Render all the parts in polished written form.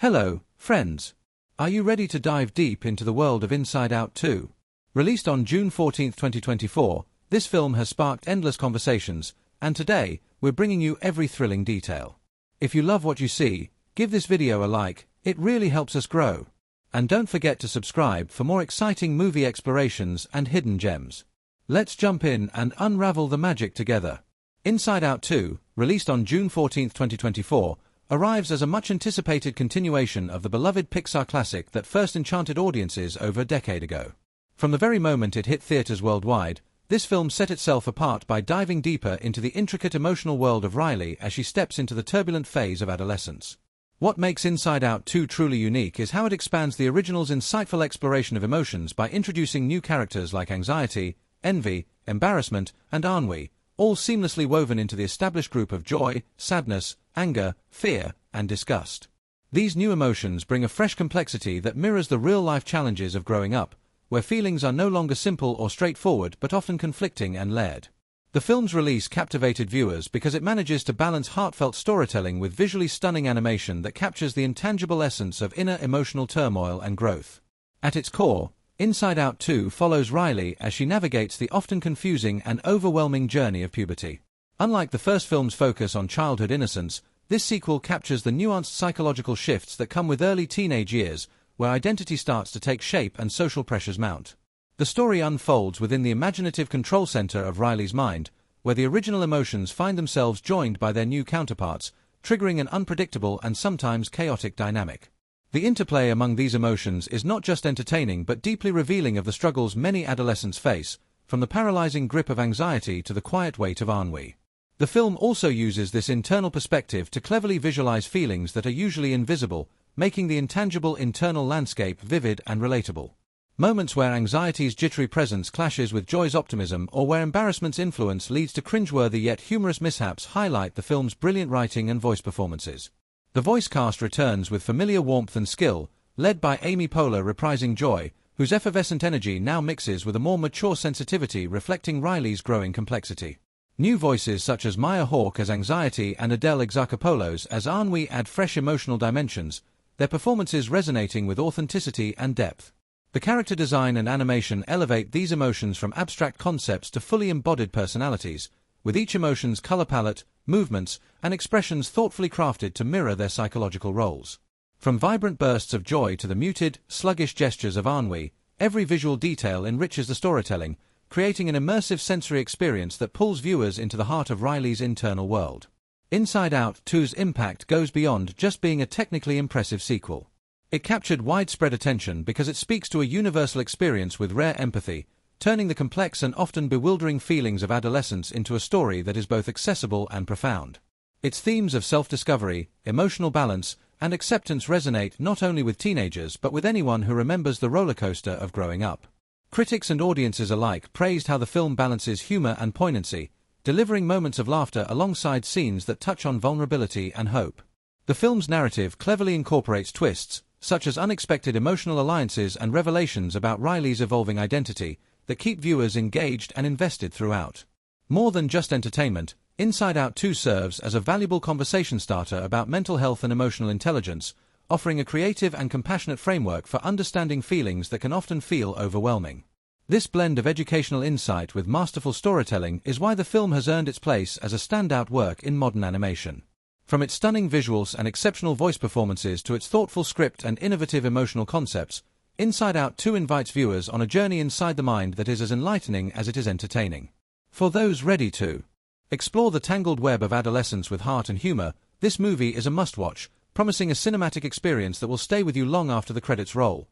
Hello, friends. Are you ready to dive deep into the world of Inside Out 2? Released on June 14, 2024, this film has sparked endless conversations, and today, we're bringing you every thrilling detail. If you love what you see, give this video a like, it really helps us grow. And don't forget to subscribe for more exciting movie explorations and hidden gems. Let's jump in and unravel the magic together. Inside Out 2, released on June 14, 2024, arrives as a much-anticipated continuation of the beloved Pixar classic that first enchanted audiences over a decade ago. From the very moment it hit theaters worldwide, this film set itself apart by diving deeper into the intricate emotional world of Riley as she steps into the turbulent phase of adolescence. What makes Inside Out 2 truly unique is how it expands the original's insightful exploration of emotions by introducing new characters like anxiety, envy, embarrassment, and ennui, all seamlessly woven into the established group of joy, sadness, anger, fear, and disgust. These new emotions bring a fresh complexity that mirrors the real-life challenges of growing up, where feelings are no longer simple or straightforward but often conflicting and layered. The film's release captivated viewers because it manages to balance heartfelt storytelling with visually stunning animation that captures the intangible essence of inner emotional turmoil and growth. At its core, Inside Out 2 follows Riley as she navigates the often confusing and overwhelming journey of puberty. Unlike the first film's focus on childhood innocence, this sequel captures the nuanced psychological shifts that come with early teenage years, where identity starts to take shape and social pressures mount. The story unfolds within the imaginative control center of Riley's mind, where the original emotions find themselves joined by their new counterparts, triggering an unpredictable and sometimes chaotic dynamic. The interplay among these emotions is not just entertaining but deeply revealing of the struggles many adolescents face, from the paralyzing grip of anxiety to the quiet weight of ennui. The film also uses this internal perspective to cleverly visualize feelings that are usually invisible, making the intangible internal landscape vivid and relatable. Moments where anxiety's jittery presence clashes with joy's optimism or where embarrassment's influence leads to cringeworthy yet humorous mishaps highlight the film's brilliant writing and voice performances. The voice cast returns with familiar warmth and skill, led by Amy Poehler reprising Joy, whose effervescent energy now mixes with a more mature sensitivity reflecting Riley's growing complexity. New voices such as Maya Hawke as Anxiety and Adele Exarchopoulos as Ennui add fresh emotional dimensions, their performances resonating with authenticity and depth. The character design and animation elevate these emotions from abstract concepts to fully embodied personalities, with each emotion's color palette, movements, and expressions thoughtfully crafted to mirror their psychological roles. From vibrant bursts of joy to the muted, sluggish gestures of ennui, every visual detail enriches the storytelling, creating an immersive sensory experience that pulls viewers into the heart of Riley's internal world. Inside Out 2's impact goes beyond just being a technically impressive sequel. It captured widespread attention because it speaks to a universal experience with rare empathy, turning the complex and often bewildering feelings of adolescence into a story that is both accessible and profound. Its themes of self-discovery, emotional balance, and acceptance resonate not only with teenagers but with anyone who remembers the rollercoaster of growing up. Critics and audiences alike praised how the film balances humor and poignancy, delivering moments of laughter alongside scenes that touch on vulnerability and hope. The film's narrative cleverly incorporates twists, such as unexpected emotional alliances and revelations about Riley's evolving identity, that keep viewers engaged and invested throughout. More than just entertainment, Inside Out 2 serves as a valuable conversation starter about mental health and emotional intelligence, offering a creative and compassionate framework for understanding feelings that can often feel overwhelming. This blend of educational insight with masterful storytelling is why the film has earned its place as a standout work in modern animation. From its stunning visuals and exceptional voice performances to its thoughtful script and innovative emotional concepts, Inside Out 2 invites viewers on a journey inside the mind that is as enlightening as it is entertaining. For those ready to explore the tangled web of adolescence with heart and humor, this movie is a must-watch, promising a cinematic experience that will stay with you long after the credits roll.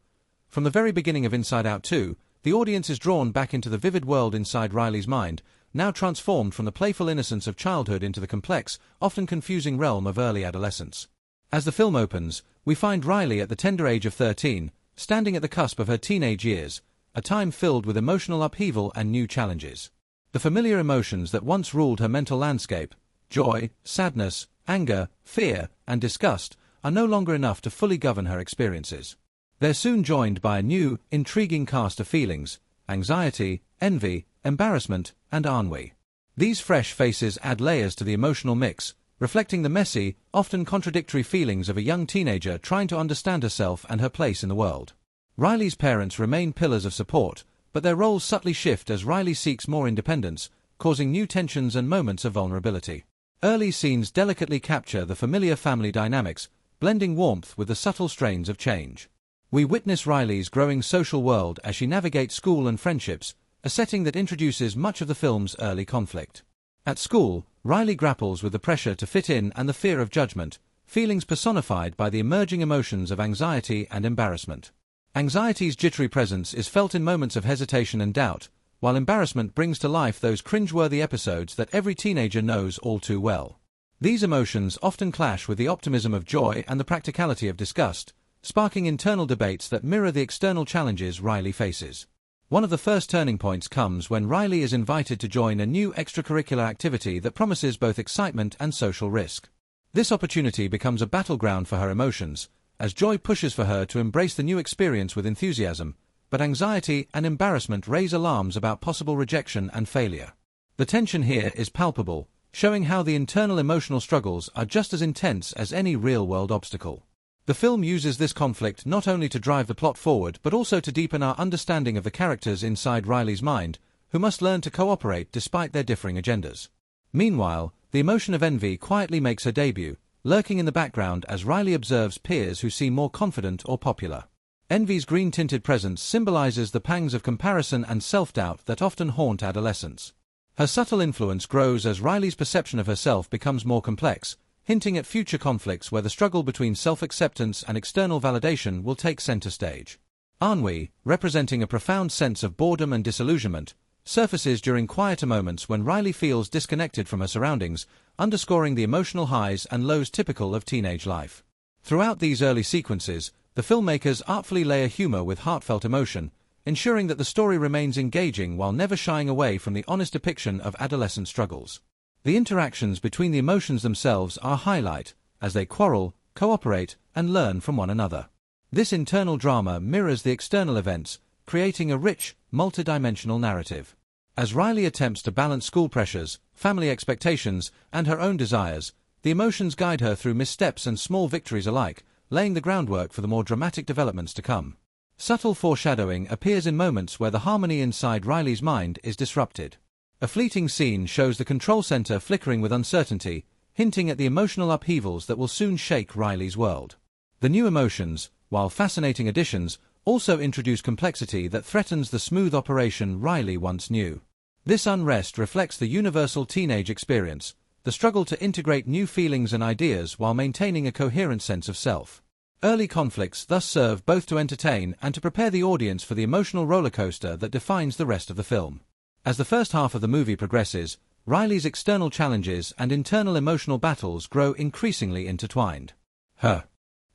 From the very beginning of Inside Out 2, the audience is drawn back into the vivid world inside Riley's mind, now transformed from the playful innocence of childhood into the complex, often confusing realm of early adolescence. As the film opens, we find Riley at the tender age of 13, standing at the cusp of her teenage years, a time filled with emotional upheaval and new challenges. The familiar emotions that once ruled her mental landscape, joy, sadness, anger, fear, and disgust, are no longer enough to fully govern her experiences. They're soon joined by a new, intriguing cast of feelings: anxiety, envy, embarrassment, and ennui. These fresh faces add layers to the emotional mix, reflecting the messy, often contradictory feelings of a young teenager trying to understand herself and her place in the world. Riley's parents remain pillars of support, but their roles subtly shift as Riley seeks more independence, causing new tensions and moments of vulnerability. Early scenes delicately capture the familiar family dynamics, blending warmth with the subtle strains of change. We witness Riley's growing social world as she navigates school and friendships, a setting that introduces much of the film's early conflict. At school, Riley grapples with the pressure to fit in and the fear of judgment, feelings personified by the emerging emotions of anxiety and embarrassment. Anxiety's jittery presence is felt in moments of hesitation and doubt, while embarrassment brings to life those cringeworthy episodes that every teenager knows all too well. These emotions often clash with the optimism of joy and the practicality of disgust, sparking internal debates that mirror the external challenges Riley faces. One of the first turning points comes when Riley is invited to join a new extracurricular activity that promises both excitement and social risk. This opportunity becomes a battleground for her emotions, as joy pushes for her to embrace the new experience with enthusiasm, but anxiety and embarrassment raise alarms about possible rejection and failure. The tension here is palpable, showing how the internal emotional struggles are just as intense as any real-world obstacle. The film uses this conflict not only to drive the plot forward but also to deepen our understanding of the characters inside Riley's mind, who must learn to cooperate despite their differing agendas. Meanwhile, the emotion of envy quietly makes her debut, lurking in the background as Riley observes peers who seem more confident or popular. Envy's green-tinted presence symbolizes the pangs of comparison and self-doubt that often haunt adolescents. Her subtle influence grows as Riley's perception of herself becomes more complex, hinting at future conflicts where the struggle between self-acceptance and external validation will take center stage. Ennui, representing a profound sense of boredom and disillusionment, surfaces during quieter moments when Riley feels disconnected from her surroundings, underscoring the emotional highs and lows typical of teenage life. Throughout these early sequences, the filmmakers artfully layer humor with heartfelt emotion, ensuring that the story remains engaging while never shying away from the honest depiction of adolescent struggles. The interactions between the emotions themselves are a highlight, as they quarrel, cooperate, and learn from one another. This internal drama mirrors the external events, creating a rich, multidimensional narrative. As Riley attempts to balance school pressures, family expectations, and her own desires, the emotions guide her through missteps and small victories alike, laying the groundwork for the more dramatic developments to come. Subtle foreshadowing appears in moments where the harmony inside Riley's mind is disrupted. A fleeting scene shows the control center flickering with uncertainty, hinting at the emotional upheavals that will soon shake Riley's world. The new emotions, while fascinating additions, also introduce complexity that threatens the smooth operation Riley once knew. This unrest reflects the universal teenage experience, the struggle to integrate new feelings and ideas while maintaining a coherent sense of self. Early conflicts thus serve both to entertain and to prepare the audience for the emotional rollercoaster that defines the rest of the film. As the first half of the movie progresses, Riley's external challenges and internal emotional battles grow increasingly intertwined. Her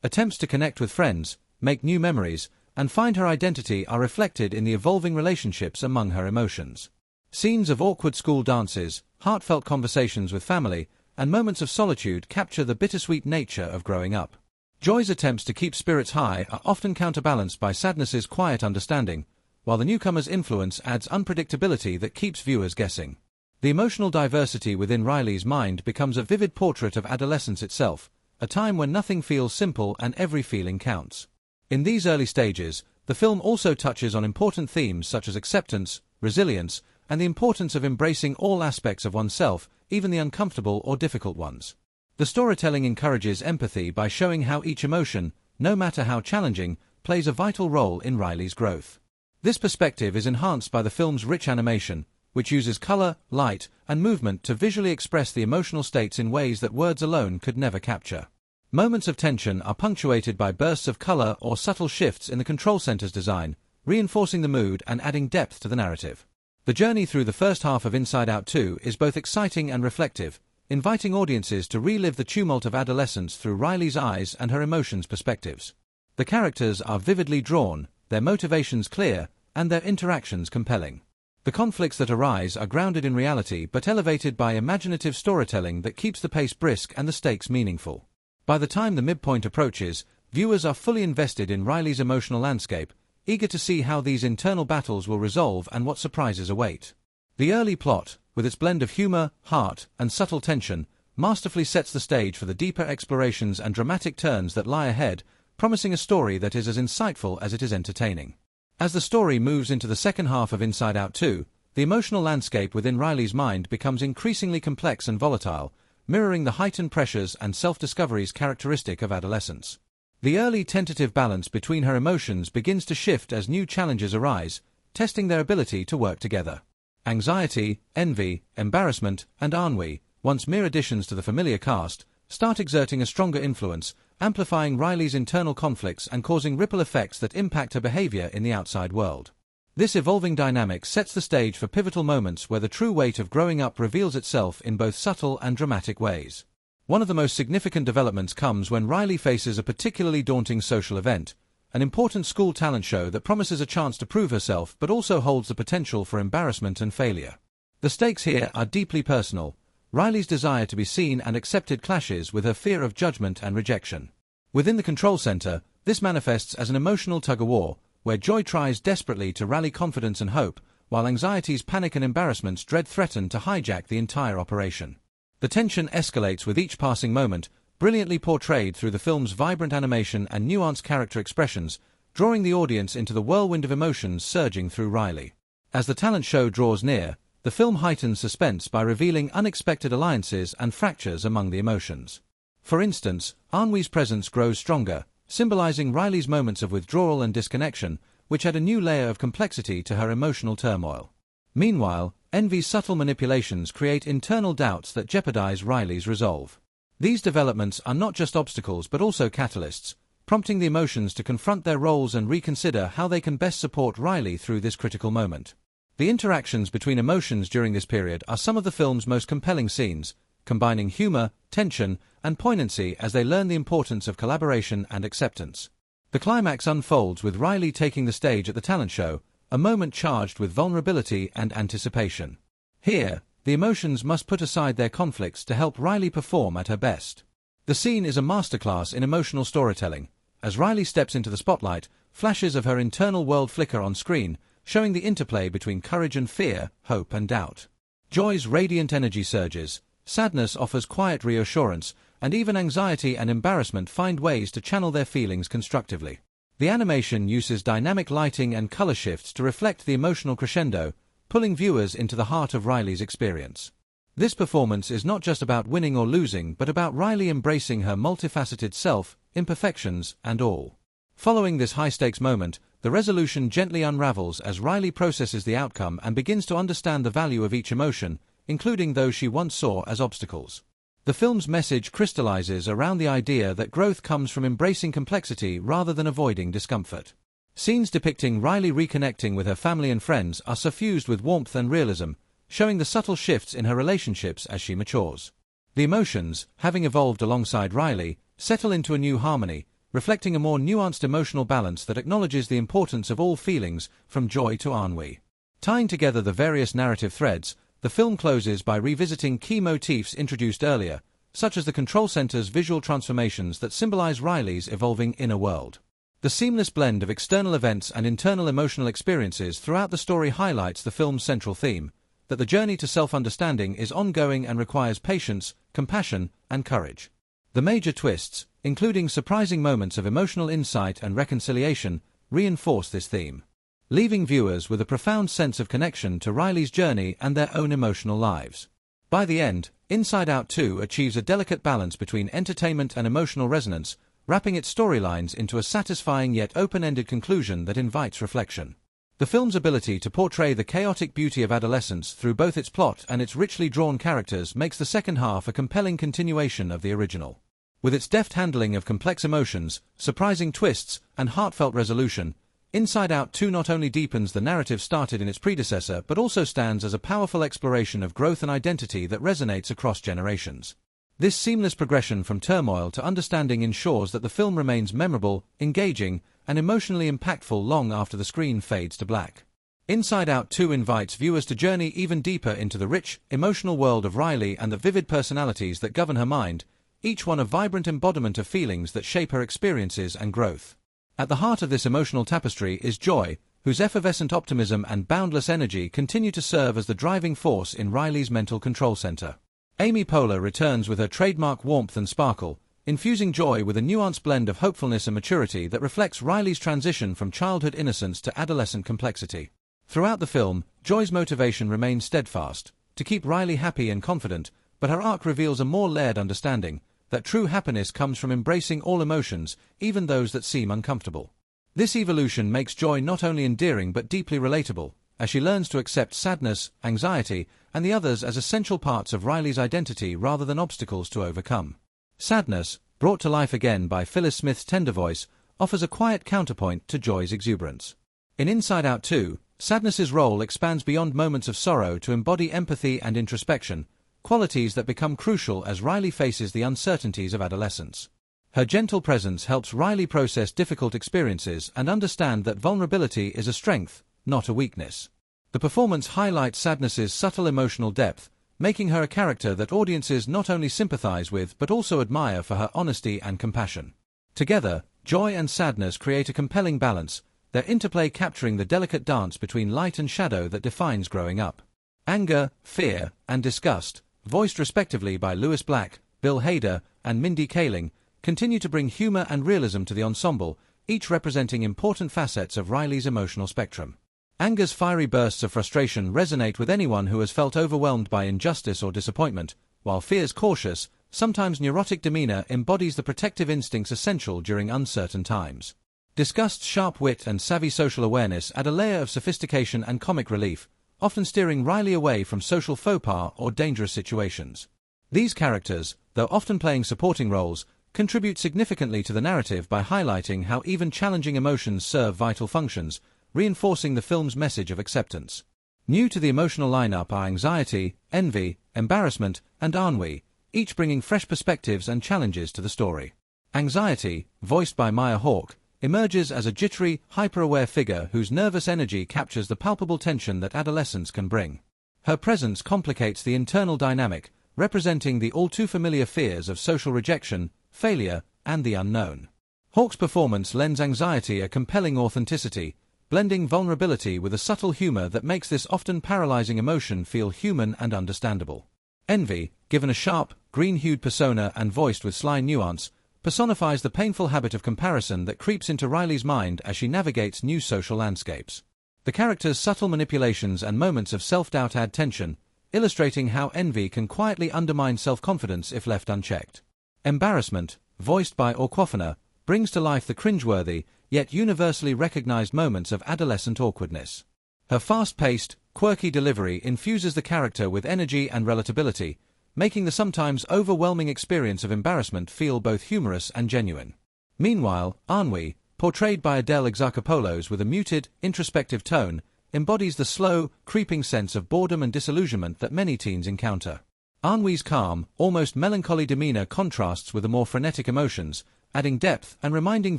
attempts to connect with friends, make new memories, and find her identity are reflected in the evolving relationships among her emotions. Scenes of awkward school dances, heartfelt conversations with family, and moments of solitude capture the bittersweet nature of growing up. Joy's attempts to keep spirits high are often counterbalanced by sadness's quiet understanding, while the newcomer's influence adds unpredictability that keeps viewers guessing. The emotional diversity within Riley's mind becomes a vivid portrait of adolescence itself, a time when nothing feels simple and every feeling counts. In these early stages, the film also touches on important themes such as acceptance, resilience, and the importance of embracing all aspects of oneself, even the uncomfortable or difficult ones. The storytelling encourages empathy by showing how each emotion, no matter how challenging, plays a vital role in Riley's growth. This perspective is enhanced by the film's rich animation, which uses color, light, and movement to visually express the emotional states in ways that words alone could never capture. Moments of tension are punctuated by bursts of color or subtle shifts in the control center's design, reinforcing the mood and adding depth to the narrative. The journey through the first half of Inside Out 2 is both exciting and reflective, inviting audiences to relive the tumult of adolescence through Riley's eyes and her emotions' perspectives. The characters are vividly drawn, their motivations clear, and their interactions compelling. The conflicts that arise are grounded in reality but elevated by imaginative storytelling that keeps the pace brisk and the stakes meaningful. By the time the midpoint approaches, viewers are fully invested in Riley's emotional landscape, eager to see how these internal battles will resolve and what surprises await. The early plot, with its blend of humor, heart, and subtle tension, masterfully sets the stage for the deeper explorations and dramatic turns that lie ahead, promising a story that is as insightful as it is entertaining. As the story moves into the second half of Inside Out 2, the emotional landscape within Riley's mind becomes increasingly complex and volatile, mirroring the heightened pressures and self-discoveries characteristic of adolescence. The early tentative balance between her emotions begins to shift as new challenges arise, testing their ability to work together. Anxiety, envy, embarrassment, and ennui, once mere additions to the familiar cast, start exerting a stronger influence, amplifying Riley's internal conflicts and causing ripple effects that impact her behavior in the outside world. This evolving dynamic sets the stage for pivotal moments where the true weight of growing up reveals itself in both subtle and dramatic ways. One of the most significant developments comes when Riley faces a particularly daunting social event, an important school talent show that promises a chance to prove herself but also holds the potential for embarrassment and failure. The stakes here are deeply personal. Riley's desire to be seen and accepted clashes with her fear of judgment and rejection. Within the control center, this manifests as an emotional tug-of-war, where joy tries desperately to rally confidence and hope, while anxiety's panic and embarrassment's dread threaten to hijack the entire operation. The tension escalates with each passing moment, brilliantly portrayed through the film's vibrant animation and nuanced character expressions, drawing the audience into the whirlwind of emotions surging through Riley. As the talent show draws near, the film heightens suspense by revealing unexpected alliances and fractures among the emotions. For instance, ennui's presence grows stronger, symbolizing Riley's moments of withdrawal and disconnection, which add a new layer of complexity to her emotional turmoil. Meanwhile, envy's subtle manipulations create internal doubts that jeopardize Riley's resolve. These developments are not just obstacles but also catalysts, prompting the emotions to confront their roles and reconsider how they can best support Riley through this critical moment. The interactions between emotions during this period are some of the film's most compelling scenes, combining humor, tension, and poignancy as they learn the importance of collaboration and acceptance. The climax unfolds with Riley taking the stage at the talent show, a moment charged with vulnerability and anticipation. Here, the emotions must put aside their conflicts to help Riley perform at her best. The scene is a masterclass in emotional storytelling. As Riley steps into the spotlight, flashes of her internal world flicker on screen, showing the interplay between courage and fear, hope and doubt. Joy's radiant energy surges, sadness offers quiet reassurance, and even anxiety and embarrassment find ways to channel their feelings constructively. The animation uses dynamic lighting and color shifts to reflect the emotional crescendo, pulling viewers into the heart of Riley's experience. This performance is not just about winning or losing, but about Riley embracing her multifaceted self, imperfections, and all. Following this high-stakes moment, the resolution gently unravels as Riley processes the outcome and begins to understand the value of each emotion, including those she once saw as obstacles. The film's message crystallizes around the idea that growth comes from embracing complexity rather than avoiding discomfort. Scenes depicting Riley reconnecting with her family and friends are suffused with warmth and realism, showing the subtle shifts in her relationships as she matures. The emotions, having evolved alongside Riley, settle into a new harmony, reflecting a more nuanced emotional balance that acknowledges the importance of all feelings, from joy to ennui. Tying together the various narrative threads, the film closes by revisiting key motifs introduced earlier, such as the control center's visual transformations that symbolize Riley's evolving inner world. The seamless blend of external events and internal emotional experiences throughout the story highlights the film's central theme, that the journey to self-understanding is ongoing and requires patience, compassion, and courage. The major twists, including surprising moments of emotional insight and reconciliation, reinforce this theme, leaving viewers with a profound sense of connection to Riley's journey and their own emotional lives. By the end, Inside Out 2 achieves a delicate balance between entertainment and emotional resonance, wrapping its storylines into a satisfying yet open-ended conclusion that invites reflection. The film's ability to portray the chaotic beauty of adolescence through both its plot and its richly drawn characters makes the second half a compelling continuation of the original. With its deft handling of complex emotions, surprising twists, and heartfelt resolution, Inside Out 2 not only deepens the narrative started in its predecessor but also stands as a powerful exploration of growth and identity that resonates across generations. This seamless progression from turmoil to understanding ensures that the film remains memorable, engaging, and emotionally impactful long after the screen fades to black. Inside Out 2 invites viewers to journey even deeper into the rich, emotional world of Riley and the vivid personalities that govern her mind, each one a vibrant embodiment of feelings that shape her experiences and growth. At the heart of this emotional tapestry is Joy, whose effervescent optimism and boundless energy continue to serve as the driving force in Riley's mental control center. Amy Poehler returns with her trademark warmth and sparkle, infusing Joy with a nuanced blend of hopefulness and maturity that reflects Riley's transition from childhood innocence to adolescent complexity. Throughout the film, Joy's motivation remains steadfast, to keep Riley happy and confident, but her arc reveals a more layered understanding, that true happiness comes from embracing all emotions, even those that seem uncomfortable. This evolution makes Joy not only endearing but deeply relatable, as she learns to accept sadness, anxiety, and the others as essential parts of Riley's identity rather than obstacles to overcome. Sadness, brought to life again by Phyllis Smith's tender voice, offers a quiet counterpoint to Joy's exuberance. In Inside Out 2, sadness's role expands beyond moments of sorrow to embody empathy and introspection, qualities that become crucial as Riley faces the uncertainties of adolescence. Her gentle presence helps Riley process difficult experiences and understand that vulnerability is a strength, not a weakness. The performance highlights sadness's subtle emotional depth, making her a character that audiences not only sympathize with but also admire for her honesty and compassion. Together, Joy and sadness create a compelling balance, their interplay capturing the delicate dance between light and shadow that defines growing up. Anger, fear, and disgust, voiced respectively by Lewis Black, Bill Hader, and Mindy Kaling, continue to bring humor and realism to the ensemble, each representing important facets of Riley's emotional spectrum. Anger's fiery bursts of frustration resonate with anyone who has felt overwhelmed by injustice or disappointment, while fear's cautious, sometimes neurotic demeanor embodies the protective instincts essential during uncertain times. Disgust's sharp wit and savvy social awareness add a layer of sophistication and comic relief, often steering Riley away from social faux pas or dangerous situations. These characters, though often playing supporting roles, contribute significantly to the narrative by highlighting how even challenging emotions serve vital functions, reinforcing the film's message of acceptance. New to the emotional lineup are anxiety, envy, embarrassment, and ennui, each bringing fresh perspectives and challenges to the story. Anxiety, voiced by Maya Hawke, emerges as a jittery, hyper-aware figure whose nervous energy captures the palpable tension that adolescence can bring. Her presence complicates the internal dynamic, representing the all-too-familiar fears of social rejection, failure, and the unknown. Hawke's performance lends anxiety a compelling authenticity, blending vulnerability with a subtle humor that makes this often paralyzing emotion feel human and understandable. Envy, given a sharp, green-hued persona and voiced with sly nuance, personifies the painful habit of comparison that creeps into Riley's mind as she navigates new social landscapes. The character's subtle manipulations and moments of self-doubt add tension, illustrating how envy can quietly undermine self-confidence if left unchecked. Embarrassment, voiced by Awkwafina, brings to life the cringeworthy, yet universally recognized moments of adolescent awkwardness. Her fast-paced, quirky delivery infuses the character with energy and relatability, making the sometimes overwhelming experience of embarrassment feel both humorous and genuine. Meanwhile, ennui, portrayed by Adele Exarchopoulos with a muted, introspective tone, embodies the slow, creeping sense of boredom and disillusionment that many teens encounter. Ennui's calm, almost melancholy demeanor contrasts with the more frenetic emotions, adding depth and reminding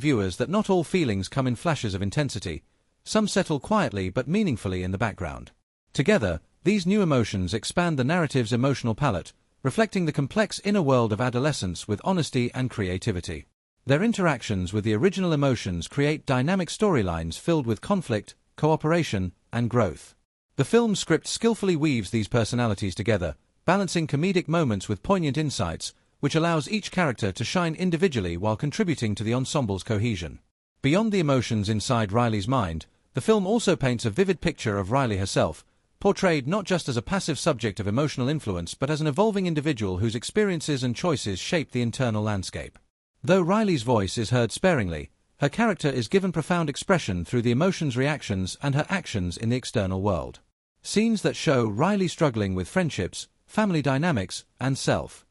viewers that not all feelings come in flashes of intensity. Some settle quietly but meaningfully in the background. Together, these new emotions expand the narrative's emotional palette, reflecting the complex inner world of adolescence with honesty and creativity. Their interactions with the original emotions create dynamic storylines filled with conflict, cooperation, and growth. The film's script skillfully weaves these personalities together, balancing comedic moments with poignant insights, which allows each character to shine individually while contributing to the ensemble's cohesion. Beyond the emotions inside Riley's mind, the film also paints a vivid picture of Riley herself, portrayed not just as a passive subject of emotional influence but as an evolving individual whose experiences and choices shape the internal landscape. Though Riley's voice is heard sparingly, her character is given profound expression through the emotions' reactions and her actions in the external world. Scenes that show Riley struggling with friendships, family dynamics, and self.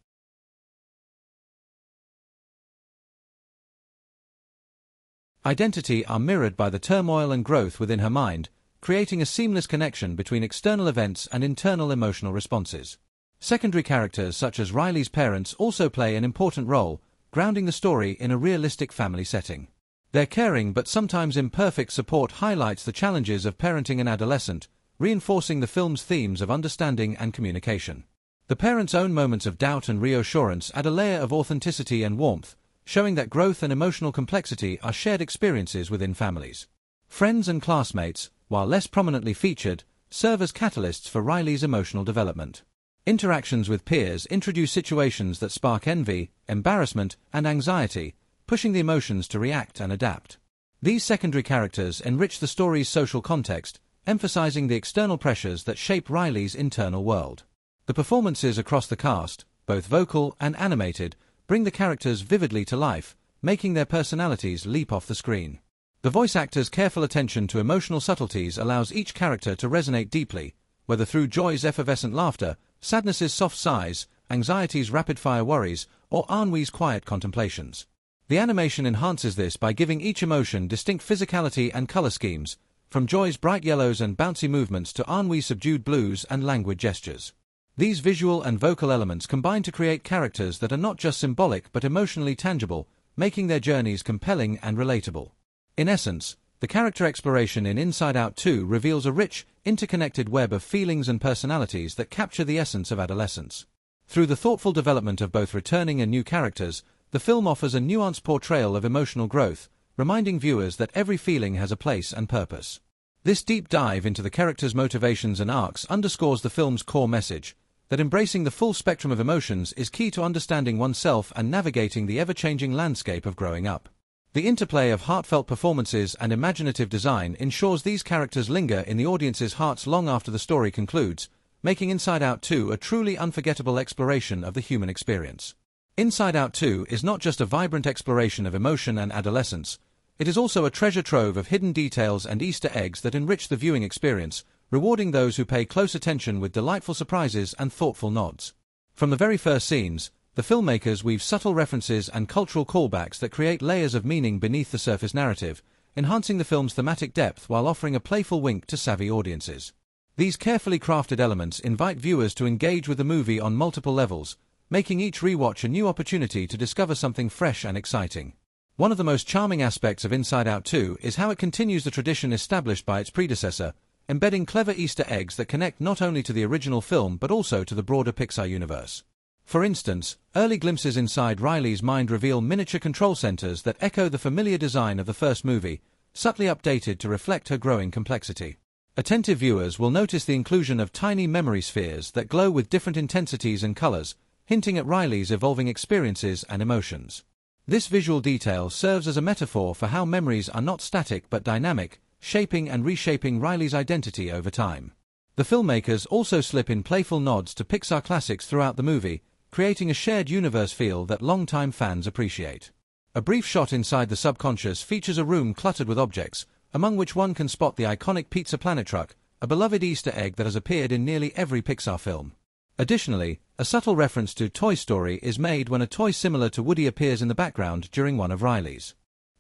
Identity are mirrored by the turmoil and growth within her mind, creating a seamless connection between external events and internal emotional responses. Secondary characters such as Riley's parents also play an important role, grounding the story in a realistic family setting. Their caring but sometimes imperfect support highlights the challenges of parenting an adolescent, reinforcing the film's themes of understanding and communication. The parents' own moments of doubt and reassurance add a layer of authenticity and warmth, showing that growth and emotional complexity are shared experiences within families. Friends and classmates, while less prominently featured, serve as catalysts for Riley's emotional development. Interactions with peers introduce situations that spark envy, embarrassment, and anxiety, pushing the emotions to react and adapt. These secondary characters enrich the story's social context, emphasizing the external pressures that shape Riley's internal world. The performances across the cast, both vocal and animated, bring the characters vividly to life, making their personalities leap off the screen. The voice actor's careful attention to emotional subtleties allows each character to resonate deeply, whether through joy's effervescent laughter, sadness's soft sighs, anxiety's rapid-fire worries, or ennui's quiet contemplations. The animation enhances this by giving each emotion distinct physicality and color schemes, from joy's bright yellows and bouncy movements to ennui's subdued blues and languid gestures. These visual and vocal elements combine to create characters that are not just symbolic but emotionally tangible, making their journeys compelling and relatable. In essence, the character exploration in Inside Out 2 reveals a rich, interconnected web of feelings and personalities that capture the essence of adolescence. Through the thoughtful development of both returning and new characters, the film offers a nuanced portrayal of emotional growth, reminding viewers that every feeling has a place and purpose. This deep dive into the characters' motivations and arcs underscores the film's core message, that embracing the full spectrum of emotions is key to understanding oneself and navigating the ever-changing landscape of growing up. The interplay of heartfelt performances and imaginative design ensures these characters linger in the audience's hearts long after the story concludes, making Inside Out 2 a truly unforgettable exploration of the human experience. Inside Out 2 is not just a vibrant exploration of emotion and adolescence, it is also a treasure trove of hidden details and Easter eggs that enrich the viewing experience, rewarding those who pay close attention with delightful surprises and thoughtful nods. From the very first scenes, the filmmakers weave subtle references and cultural callbacks that create layers of meaning beneath the surface narrative, enhancing the film's thematic depth while offering a playful wink to savvy audiences. These carefully crafted elements invite viewers to engage with the movie on multiple levels, making each rewatch a new opportunity to discover something fresh and exciting. One of the most charming aspects of Inside Out 2 is how it continues the tradition established by its predecessor, embedding clever Easter eggs that connect not only to the original film but also to the broader Pixar universe. For instance, early glimpses inside Riley's mind reveal miniature control centers that echo the familiar design of the first movie, subtly updated to reflect her growing complexity. Attentive viewers will notice the inclusion of tiny memory spheres that glow with different intensities and colors, hinting at Riley's evolving experiences and emotions. This visual detail serves as a metaphor for how memories are not static but dynamic, shaping and reshaping Riley's identity over time. The filmmakers also slip in playful nods to Pixar classics throughout the movie, creating a shared universe feel that longtime fans appreciate. A brief shot inside the subconscious features a room cluttered with objects, among which one can spot the iconic Pizza Planet truck, a beloved Easter egg that has appeared in nearly every Pixar film. Additionally, a subtle reference to Toy Story is made when a toy similar to Woody appears in the background during one of Riley's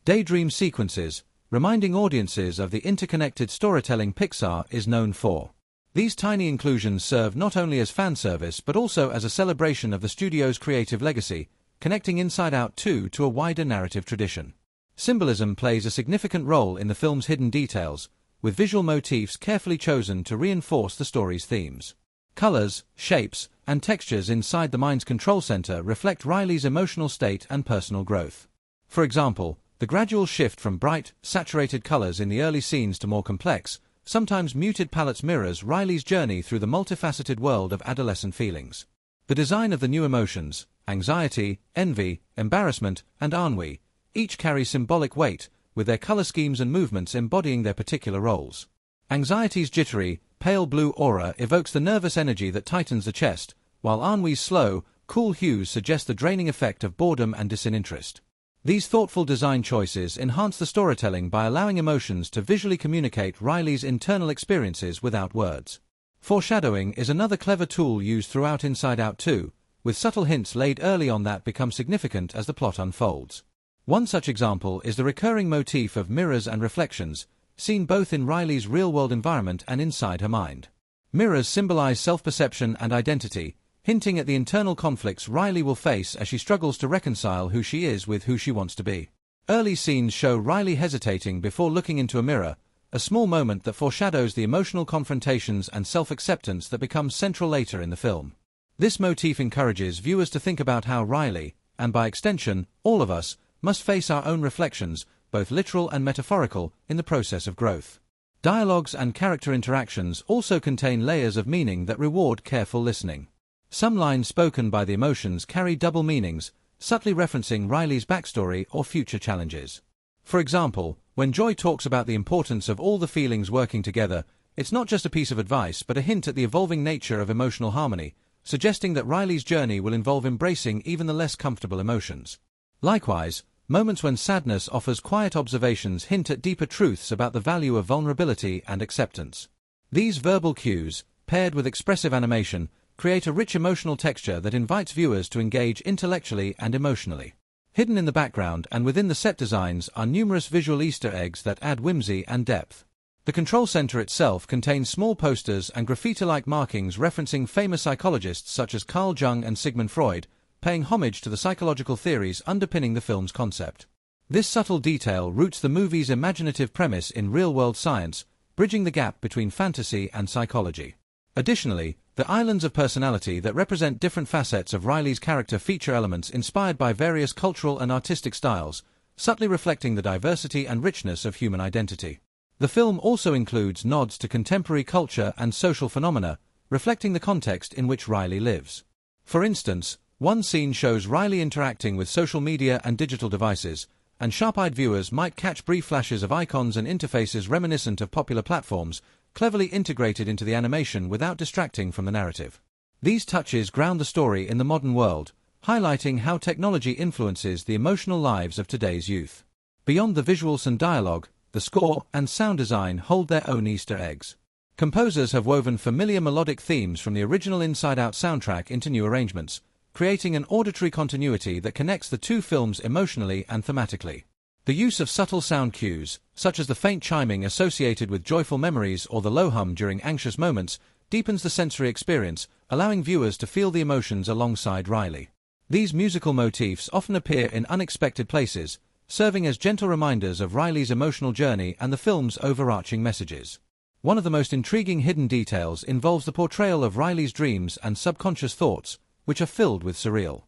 daydream sequences, reminding audiences of the interconnected storytelling Pixar is known for. These tiny inclusions serve not only as fan service but also as a celebration of the studio's creative legacy, connecting Inside Out 2 to a wider narrative tradition. Symbolism plays a significant role in the film's hidden details, with visual motifs carefully chosen to reinforce the story's themes. Colors, shapes, and textures inside the mind's control center reflect Riley's emotional state and personal growth. For example, the gradual shift from bright, saturated colors in the early scenes to more complex, sometimes muted palettes mirrors Riley's journey through the multifaceted world of adolescent feelings. The design of the new emotions, anxiety, envy, embarrassment, and ennui, each carry symbolic weight, with their color schemes and movements embodying their particular roles. Anxiety's jittery, pale blue aura evokes the nervous energy that tightens the chest, while ennui's slow, cool hues suggest the draining effect of boredom and disinterest. These thoughtful design choices enhance the storytelling by allowing emotions to visually communicate Riley's internal experiences without words. Foreshadowing is another clever tool used throughout Inside Out 2, with subtle hints laid early on that become significant as the plot unfolds. One such example is the recurring motif of mirrors and reflections, seen both in Riley's real-world environment and inside her mind. Mirrors symbolize self-perception and identity, hinting at the internal conflicts Riley will face as she struggles to reconcile who she is with who she wants to be. Early scenes show Riley hesitating before looking into a mirror, a small moment that foreshadows the emotional confrontations and self-acceptance that become central later in the film. This motif encourages viewers to think about how Riley, and by extension, all of us, must face our own reflections, both literal and metaphorical, in the process of growth. Dialogues and character interactions also contain layers of meaning that reward careful listening. Some lines spoken by the emotions carry double meanings, subtly referencing Riley's backstory or future challenges. For example, when Joy talks about the importance of all the feelings working together, it's not just a piece of advice but a hint at the evolving nature of emotional harmony, suggesting that Riley's journey will involve embracing even the less comfortable emotions. Likewise, moments when sadness offers quiet observations hint at deeper truths about the value of vulnerability and acceptance. These verbal cues, paired with expressive animation, create a rich emotional texture that invites viewers to engage intellectually and emotionally. Hidden in the background and within the set designs are numerous visual Easter eggs that add whimsy and depth. The control center itself contains small posters and graffiti-like markings referencing famous psychologists such as Carl Jung and Sigmund Freud, paying homage to the psychological theories underpinning the film's concept. This subtle detail roots the movie's imaginative premise in real-world science, bridging the gap between fantasy and psychology. Additionally, the islands of personality that represent different facets of Riley's character feature elements inspired by various cultural and artistic styles, subtly reflecting the diversity and richness of human identity. The film also includes nods to contemporary culture and social phenomena, reflecting the context in which Riley lives. For instance, one scene shows Riley interacting with social media and digital devices, and sharp-eyed viewers might catch brief flashes of icons and interfaces reminiscent of popular platforms, cleverly integrated into the animation without distracting from the narrative. These touches ground the story in the modern world, highlighting how technology influences the emotional lives of today's youth. Beyond the visuals and dialogue, the score and sound design hold their own Easter eggs. Composers have woven familiar melodic themes from the original Inside Out soundtrack into new arrangements, creating an auditory continuity that connects the two films emotionally and thematically. The use of subtle sound cues, such as the faint chiming associated with joyful memories or the low hum during anxious moments, deepens the sensory experience, allowing viewers to feel the emotions alongside Riley. These musical motifs often appear in unexpected places, serving as gentle reminders of Riley's emotional journey and the film's overarching messages. One of the most intriguing hidden details involves the portrayal of Riley's dreams and subconscious thoughts, which are filled with surreal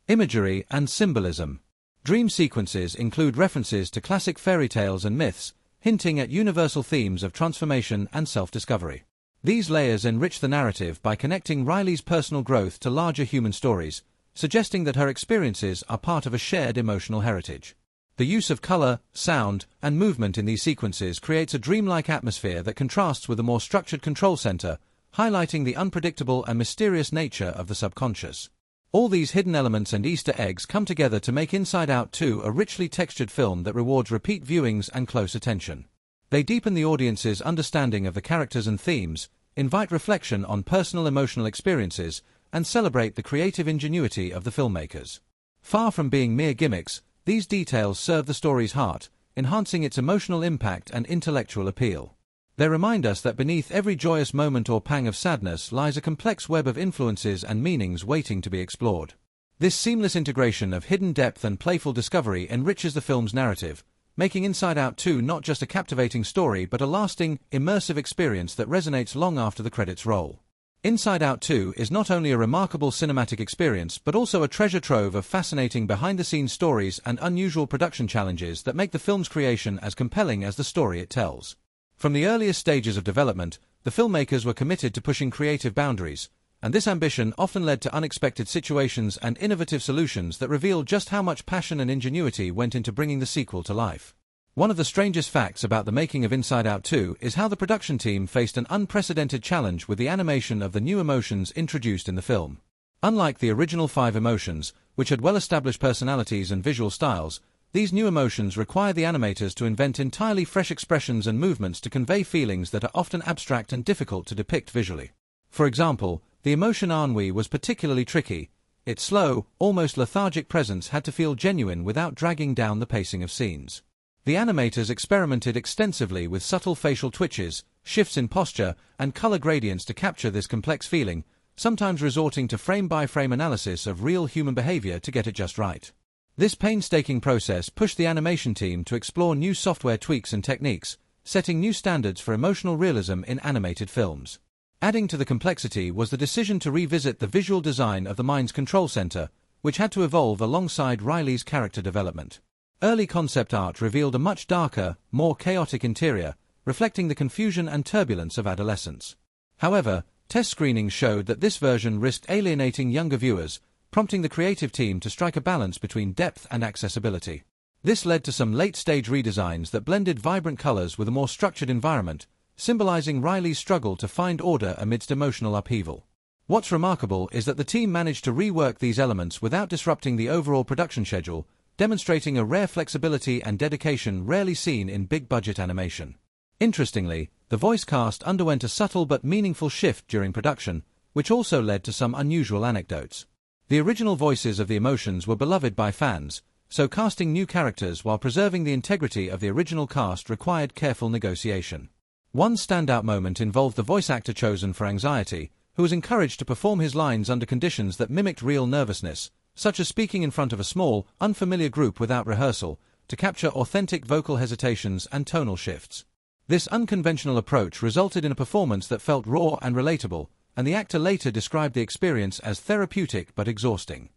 imagery and symbolism. Dream sequences include references to classic fairy tales and myths, hinting at universal themes of transformation and self-discovery. These layers enrich the narrative by connecting Riley's personal growth to larger human stories, suggesting that her experiences are part of a shared emotional heritage. The use of color, sound, and movement in these sequences creates a dreamlike atmosphere that contrasts with a more structured control center, highlighting the unpredictable and mysterious nature of the subconscious. All these hidden elements and Easter eggs come together to make Inside Out 2 a richly textured film that rewards repeat viewings and close attention. They deepen the audience's understanding of the characters and themes, invite reflection on personal emotional experiences, and celebrate the creative ingenuity of the filmmakers. Far from being mere gimmicks, these details serve the story's heart, enhancing its emotional impact and intellectual appeal. They remind us that beneath every joyous moment or pang of sadness lies a complex web of influences and meanings waiting to be explored. This seamless integration of hidden depth and playful discovery enriches the film's narrative, making Inside Out 2 not just a captivating story but a lasting, immersive experience that resonates long after the credits roll. Inside Out 2 is not only a remarkable cinematic experience but also a treasure trove of fascinating behind-the-scenes stories and unusual production challenges that make the film's creation as compelling as the story it tells. From the earliest stages of development, the filmmakers were committed to pushing creative boundaries, and this ambition often led to unexpected situations and innovative solutions that revealed just how much passion and ingenuity went into bringing the sequel to life. One of the strangest facts about the making of Inside Out 2 is how the production team faced an unprecedented challenge with the animation of the new emotions introduced in the film. Unlike the original 5 emotions, which had well-established personalities and visual styles, these new emotions require the animators to invent entirely fresh expressions and movements to convey feelings that are often abstract and difficult to depict visually. For example, the emotion ennui was particularly tricky. Its slow, almost lethargic presence had to feel genuine without dragging down the pacing of scenes. The animators experimented extensively with subtle facial twitches, shifts in posture, and color gradients to capture this complex feeling, sometimes resorting to frame-by-frame analysis of real human behavior to get it just right. This painstaking process pushed the animation team to explore new software tweaks and techniques, setting new standards for emotional realism in animated films. Adding to the complexity was the decision to revisit the visual design of the mind's control center, which had to evolve alongside Riley's character development. Early concept art revealed a much darker, more chaotic interior, reflecting the confusion and turbulence of adolescence. However, Test screenings showed that this version risked alienating younger viewers, prompting the creative team to strike a balance between depth and accessibility. This led to some late-stage redesigns that blended vibrant colors with a more structured environment, symbolizing Riley's struggle to find order amidst emotional upheaval. What's remarkable is that the team managed to rework these elements without disrupting the overall production schedule, demonstrating a rare flexibility and dedication rarely seen in big-budget animation. Interestingly, the voice cast underwent a subtle but meaningful shift during production, which also led to some unusual anecdotes. The original voices of the emotions were beloved by fans, so casting new characters while preserving the integrity of the original cast required careful negotiation. One standout moment involved the voice actor chosen for Anxiety, who was encouraged to perform his lines under conditions that mimicked real nervousness, such as speaking in front of a small, unfamiliar group without rehearsal, to capture authentic vocal hesitations and tonal shifts. This unconventional approach resulted in a performance that felt raw and relatable, and the actor later described the experience as therapeutic but exhausting.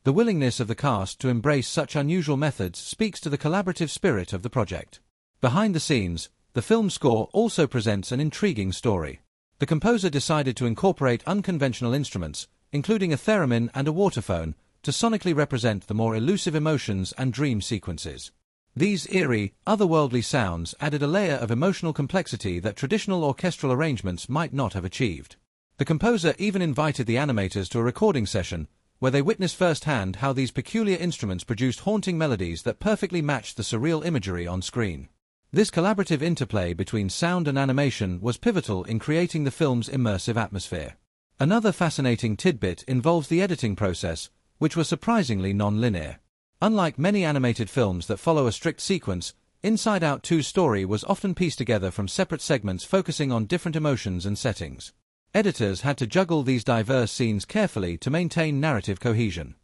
The willingness of the cast to embrace such unusual methods speaks to the collaborative spirit of the project. Behind the scenes, the film's score also presents an intriguing story. The composer decided to incorporate unconventional instruments, including a theremin and a waterphone, to sonically represent the more elusive emotions and dream sequences. These eerie, otherworldly sounds added a layer of emotional complexity that traditional orchestral arrangements might not have achieved. The composer even invited the animators to a recording session, where they witnessed firsthand how these peculiar instruments produced haunting melodies that perfectly matched the surreal imagery on screen. This collaborative interplay between sound and animation was pivotal in creating the film's immersive atmosphere. Another fascinating tidbit involves the editing process, which was surprisingly non-linear. Unlike many animated films that follow a strict sequence, Inside Out 2's story was often pieced together from separate segments focusing on different emotions and settings. Editors had to juggle these diverse scenes carefully to maintain narrative cohesion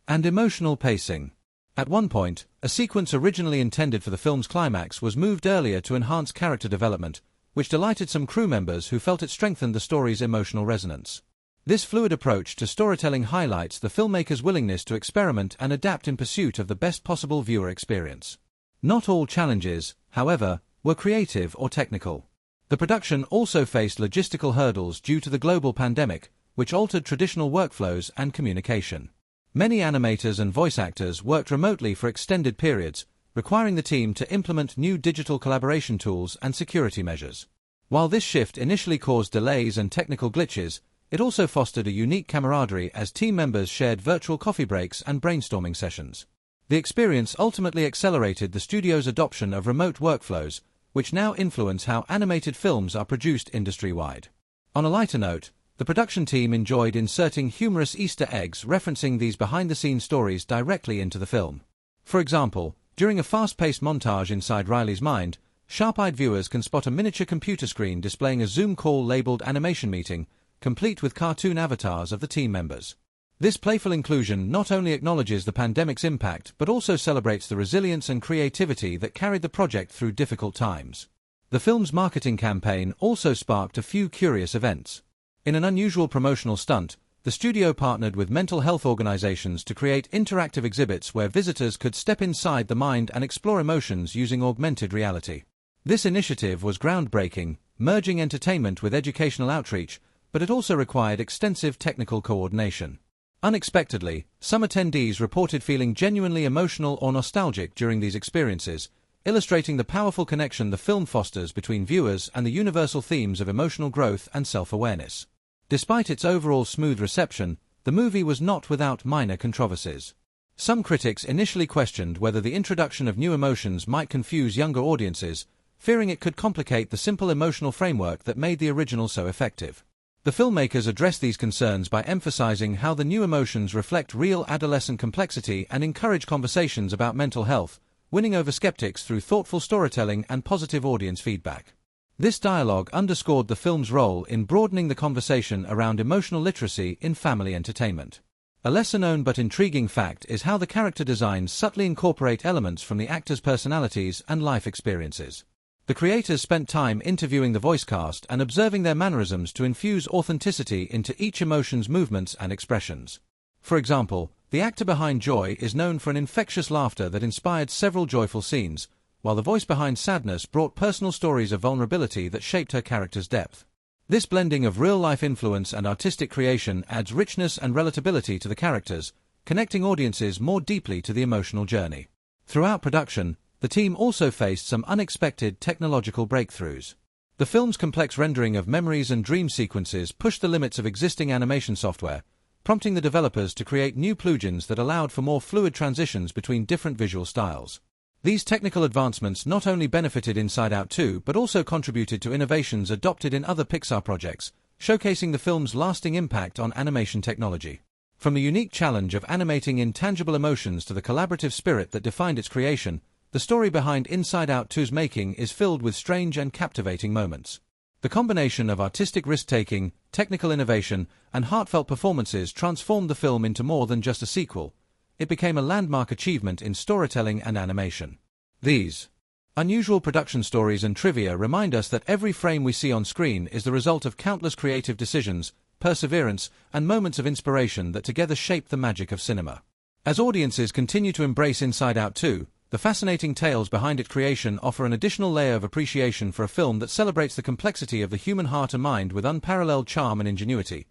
and emotional pacing. At one point, a sequence originally intended for the film's climax was moved earlier to enhance character development, which delighted some crew members who felt it strengthened the story's emotional resonance. This fluid approach to storytelling highlights the filmmaker's willingness to experiment and adapt in pursuit of the best possible viewer experience. Not all challenges, however, were creative or technical. The production also faced logistical hurdles due to the global pandemic, which altered traditional workflows and communication. Many animators and voice actors worked remotely for extended periods, requiring the team to implement new digital collaboration tools and security measures. While this shift initially caused delays and technical glitches, it also fostered a unique camaraderie as team members shared virtual coffee breaks and brainstorming sessions. The experience ultimately accelerated the studio's adoption of remote workflows, which now influence how animated films are produced industry-wide. On a lighter note, the production team enjoyed inserting humorous Easter eggs referencing these behind-the-scenes stories directly into the film. For example, during a fast-paced montage inside Riley's mind, sharp-eyed viewers can spot a miniature computer screen displaying a Zoom call labeled Animation Meeting, complete with cartoon avatars of the team members. This playful inclusion not only acknowledges the pandemic's impact but also celebrates the resilience and creativity that carried the project through difficult times. The film's marketing campaign also sparked a few curious events. In an unusual promotional stunt, the studio partnered with mental health organizations to create interactive exhibits where visitors could step inside the mind and explore emotions using augmented reality. This initiative was groundbreaking, merging entertainment with educational outreach, but it also required extensive technical coordination. Unexpectedly, some attendees reported feeling genuinely emotional or nostalgic during these experiences, illustrating the powerful connection the film fosters between viewers and the universal themes of emotional growth and self-awareness. Despite its overall smooth reception, the movie was not without minor controversies. Some critics initially questioned whether the introduction of new emotions might confuse younger audiences, fearing it could complicate the simple emotional framework that made the original so effective. The filmmakers addressed these concerns by emphasizing how the new emotions reflect real adolescent complexity and encourage conversations about mental health, winning over skeptics through thoughtful storytelling and positive audience feedback. This dialogue underscored the film's role in broadening the conversation around emotional literacy in family entertainment. A lesser-known but intriguing fact is how the character designs subtly incorporate elements from the actors' personalities and life experiences. The creators spent time interviewing the voice cast and observing their mannerisms to infuse authenticity into each emotion's movements and expressions. For example, the actor behind Joy is known for an infectious laughter that inspired several joyful scenes, while the voice behind Sadness brought personal stories of vulnerability that shaped her character's depth. This blending of real-life influence and artistic creation adds richness and relatability to the characters, connecting audiences more deeply to the emotional journey. Throughout production, the team also faced some unexpected technological breakthroughs. The film's complex rendering of memories and dream sequences pushed the limits of existing animation software, prompting the developers to create new plugins that allowed for more fluid transitions between different visual styles. These technical advancements not only benefited Inside Out 2 but also contributed to innovations adopted in other Pixar projects, showcasing the film's lasting impact on animation technology. From the unique challenge of animating intangible emotions to the collaborative spirit that defined its creation, the story behind Inside Out 2's making is filled with strange and captivating moments. The combination of artistic risk-taking, technical innovation, and heartfelt performances transformed the film into more than just a sequel. It became a landmark achievement in storytelling and animation. These unusual production stories and trivia remind us that every frame we see on screen is the result of countless creative decisions, perseverance, and moments of inspiration that together shape the magic of cinema. As audiences continue to embrace Inside Out 2, the fascinating tales behind its creation offer an additional layer of appreciation for a film that celebrates the complexity of the human heart and mind with unparalleled charm and ingenuity.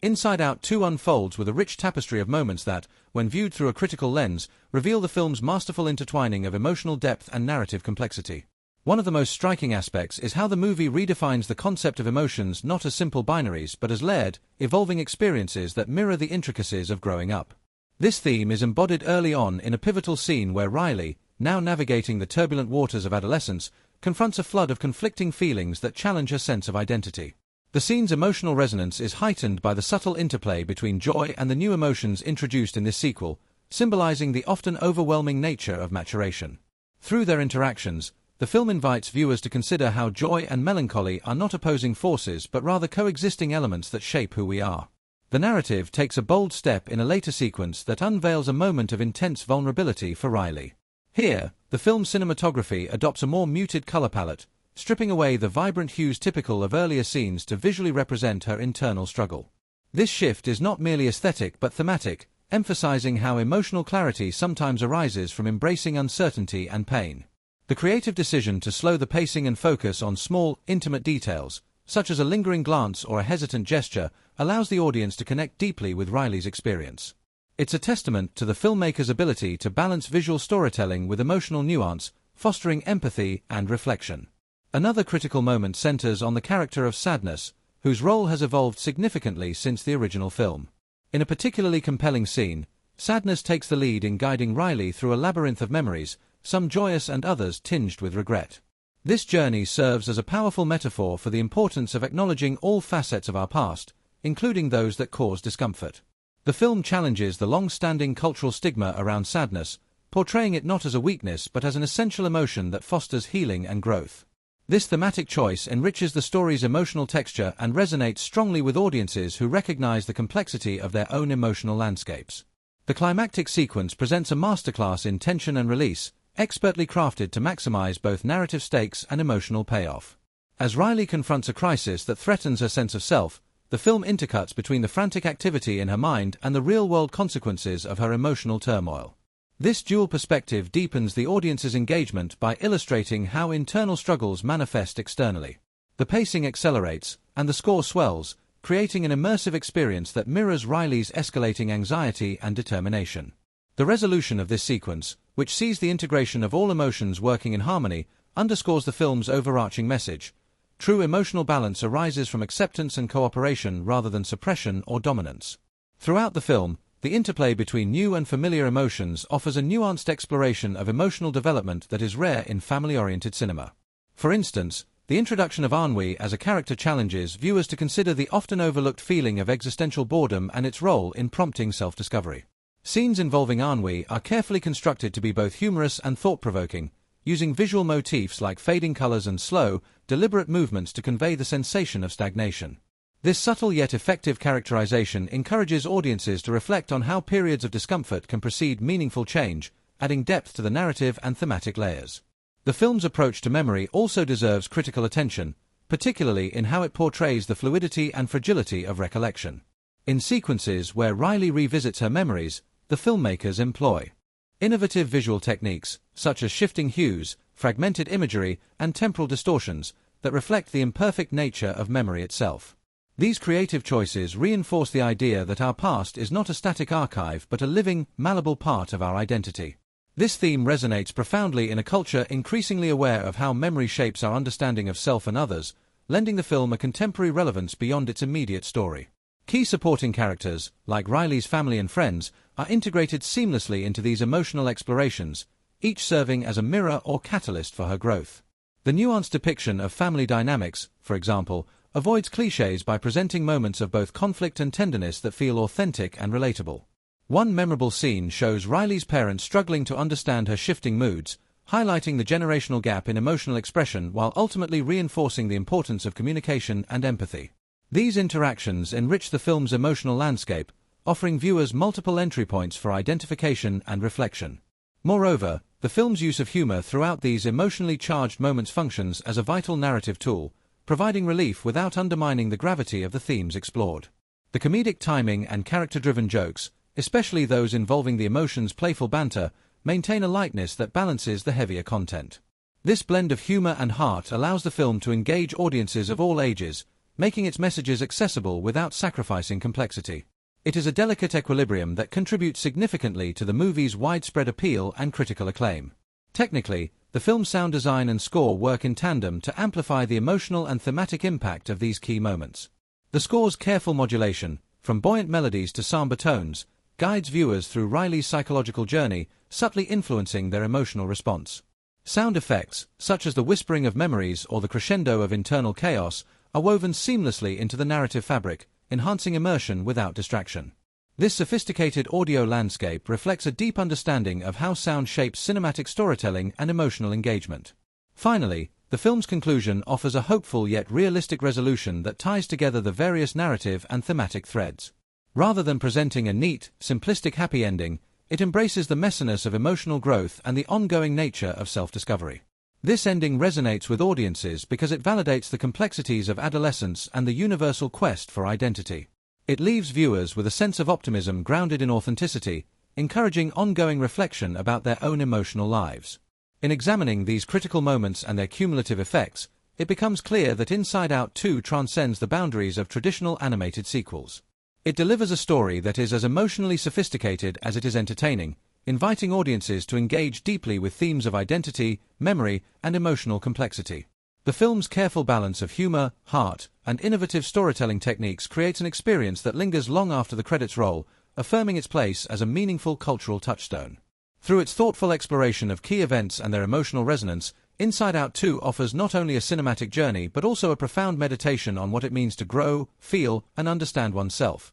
Inside Out 2 unfolds with a rich tapestry of moments that, when viewed through a critical lens, reveal the film's masterful intertwining of emotional depth and narrative complexity. One of the most striking aspects is how the movie redefines the concept of emotions not as simple binaries but as layered, evolving experiences that mirror the intricacies of growing up. This theme is embodied early on in a pivotal scene where Riley, now navigating the turbulent waters of adolescence, confronts a flood of conflicting feelings that challenge her sense of identity. The scene's emotional resonance is heightened by the subtle interplay between joy and the new emotions introduced in this sequel, symbolizing the often overwhelming nature of maturation. Through their interactions, the film invites viewers to consider how joy and melancholy are not opposing forces but rather coexisting elements that shape who we are. The narrative takes a bold step in a later sequence that unveils a moment of intense vulnerability for Riley. Here, the film's cinematography adopts a more muted color palette, stripping away the vibrant hues typical of earlier scenes to visually represent her internal struggle. This shift is not merely aesthetic but thematic, emphasizing how emotional clarity sometimes arises from embracing uncertainty and pain. The creative decision to slow the pacing and focus on small, intimate details, such as a lingering glance or a hesitant gesture, allows the audience to connect deeply with Riley's experience. It's a testament to the filmmaker's ability to balance visual storytelling with emotional nuance, fostering empathy and reflection. Another critical moment centers on the character of Sadness, whose role has evolved significantly since the original film. In a particularly compelling scene, Sadness takes the lead in guiding Riley through a labyrinth of memories, some joyous and others tinged with regret. This journey serves as a powerful metaphor for the importance of acknowledging all facets of our past, including those that cause discomfort. The film challenges the long-standing cultural stigma around sadness, portraying it not as a weakness but as an essential emotion that fosters healing and growth. This thematic choice enriches the story's emotional texture and resonates strongly with audiences who recognize the complexity of their own emotional landscapes. The climactic sequence presents a masterclass in tension and release, expertly crafted to maximize both narrative stakes and emotional payoff. As Riley confronts a crisis that threatens her sense of self, the film intercuts between the frantic activity in her mind and the real-world consequences of her emotional turmoil. This dual perspective deepens the audience's engagement by illustrating how internal struggles manifest externally. The pacing accelerates, and the score swells, creating an immersive experience that mirrors Riley's escalating anxiety and determination. The resolution of this sequence, which sees the integration of all emotions working in harmony, underscores the film's overarching message. True emotional balance arises from acceptance and cooperation rather than suppression or dominance. Throughout the film, the interplay between new and familiar emotions offers a nuanced exploration of emotional development that is rare in family-oriented cinema. For instance, the introduction of ennui as a character challenges viewers to consider the often overlooked feeling of existential boredom and its role in prompting self-discovery. Scenes involving ennui are carefully constructed to be both humorous and thought-provoking, using visual motifs like fading colors and slow, deliberate movements to convey the sensation of stagnation. This subtle yet effective characterization encourages audiences to reflect on how periods of discomfort can precede meaningful change, adding depth to the narrative and thematic layers. The film's approach to memory also deserves critical attention, particularly in how it portrays the fluidity and fragility of recollection. In sequences where Riley revisits her memories, the filmmakers employ innovative visual techniques, such as shifting hues, fragmented imagery, and temporal distortions, that reflect the imperfect nature of memory itself. These creative choices reinforce the idea that our past is not a static archive but a living, malleable part of our identity. This theme resonates profoundly in a culture increasingly aware of how memory shapes our understanding of self and others, lending the film a contemporary relevance beyond its immediate story. Key supporting characters, like Riley's family and friends, are integrated seamlessly into these emotional explorations, each serving as a mirror or catalyst for her growth. The nuanced depiction of family dynamics, for example, avoids clichés by presenting moments of both conflict and tenderness that feel authentic and relatable. One memorable scene shows Riley's parents struggling to understand her shifting moods, highlighting the generational gap in emotional expression while ultimately reinforcing the importance of communication and empathy. These interactions enrich the film's emotional landscape, offering viewers multiple entry points for identification and reflection. Moreover, the film's use of humor throughout these emotionally charged moments functions as a vital narrative tool, providing relief without undermining the gravity of the themes explored. The comedic timing and character-driven jokes, especially those involving the emotions' playful banter, maintain a lightness that balances the heavier content. This blend of humor and heart allows the film to engage audiences of all ages, making its messages accessible without sacrificing complexity. It is a delicate equilibrium that contributes significantly to the movie's widespread appeal and critical acclaim. Technically, the film's sound design and score work in tandem to amplify the emotional and thematic impact of these key moments. The score's careful modulation, from buoyant melodies to somber tones, guides viewers through Riley's psychological journey, subtly influencing their emotional response. Sound effects, such as the whispering of memories or the crescendo of internal chaos, are woven seamlessly into the narrative fabric, enhancing immersion without distraction. This sophisticated audio landscape reflects a deep understanding of how sound shapes cinematic storytelling and emotional engagement. Finally, the film's conclusion offers a hopeful yet realistic resolution that ties together the various narrative and thematic threads. Rather than presenting a neat, simplistic happy ending, it embraces the messiness of emotional growth and the ongoing nature of self-discovery. This ending resonates with audiences because it validates the complexities of adolescence and the universal quest for identity. It leaves viewers with a sense of optimism grounded in authenticity, encouraging ongoing reflection about their own emotional lives. In examining these critical moments and their cumulative effects, it becomes clear that Inside Out 2 transcends the boundaries of traditional animated sequels. It delivers a story that is as emotionally sophisticated as it is entertaining, inviting audiences to engage deeply with themes of identity, memory, and emotional complexity. The film's careful balance of humor, heart, and innovative storytelling techniques creates an experience that lingers long after the credits roll, affirming its place as a meaningful cultural touchstone. Through its thoughtful exploration of key events and their emotional resonance, Inside Out 2 offers not only a cinematic journey but also a profound meditation on what it means to grow, feel, and understand oneself.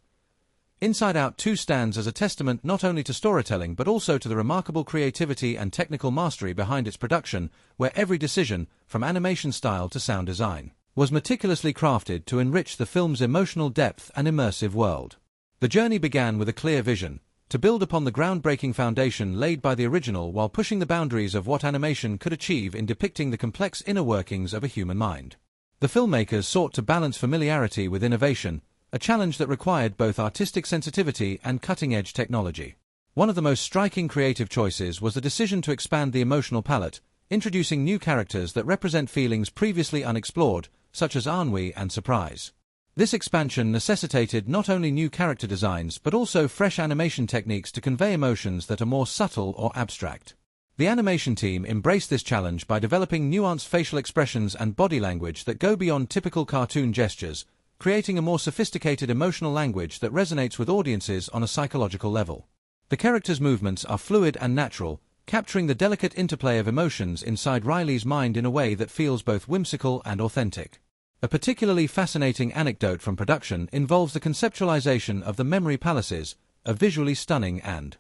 Inside Out 2 stands as a testament not only to storytelling but also to the remarkable creativity and technical mastery behind its production, where every decision, from animation style to sound design, was meticulously crafted to enrich the film's emotional depth and immersive world. The journey began with a clear vision, to build upon the groundbreaking foundation laid by the original while pushing the boundaries of what animation could achieve in depicting the complex inner workings of a human mind. The filmmakers sought to balance familiarity with innovation, a challenge that required both artistic sensitivity and cutting-edge technology. One of the most striking creative choices was the decision to expand the emotional palette, introducing new characters that represent feelings previously unexplored, such as ennui and surprise. This expansion necessitated not only new character designs but also fresh animation techniques to convey emotions that are more subtle or abstract. The animation team embraced this challenge by developing nuanced facial expressions and body language that go beyond typical cartoon gestures, creating a more sophisticated emotional language that resonates with audiences on a psychological level. The characters' movements are fluid and natural, capturing the delicate interplay of emotions inside Riley's mind in a way that feels both whimsical and authentic. A particularly fascinating anecdote from production involves the conceptualization of the memory palaces, a visually stunning and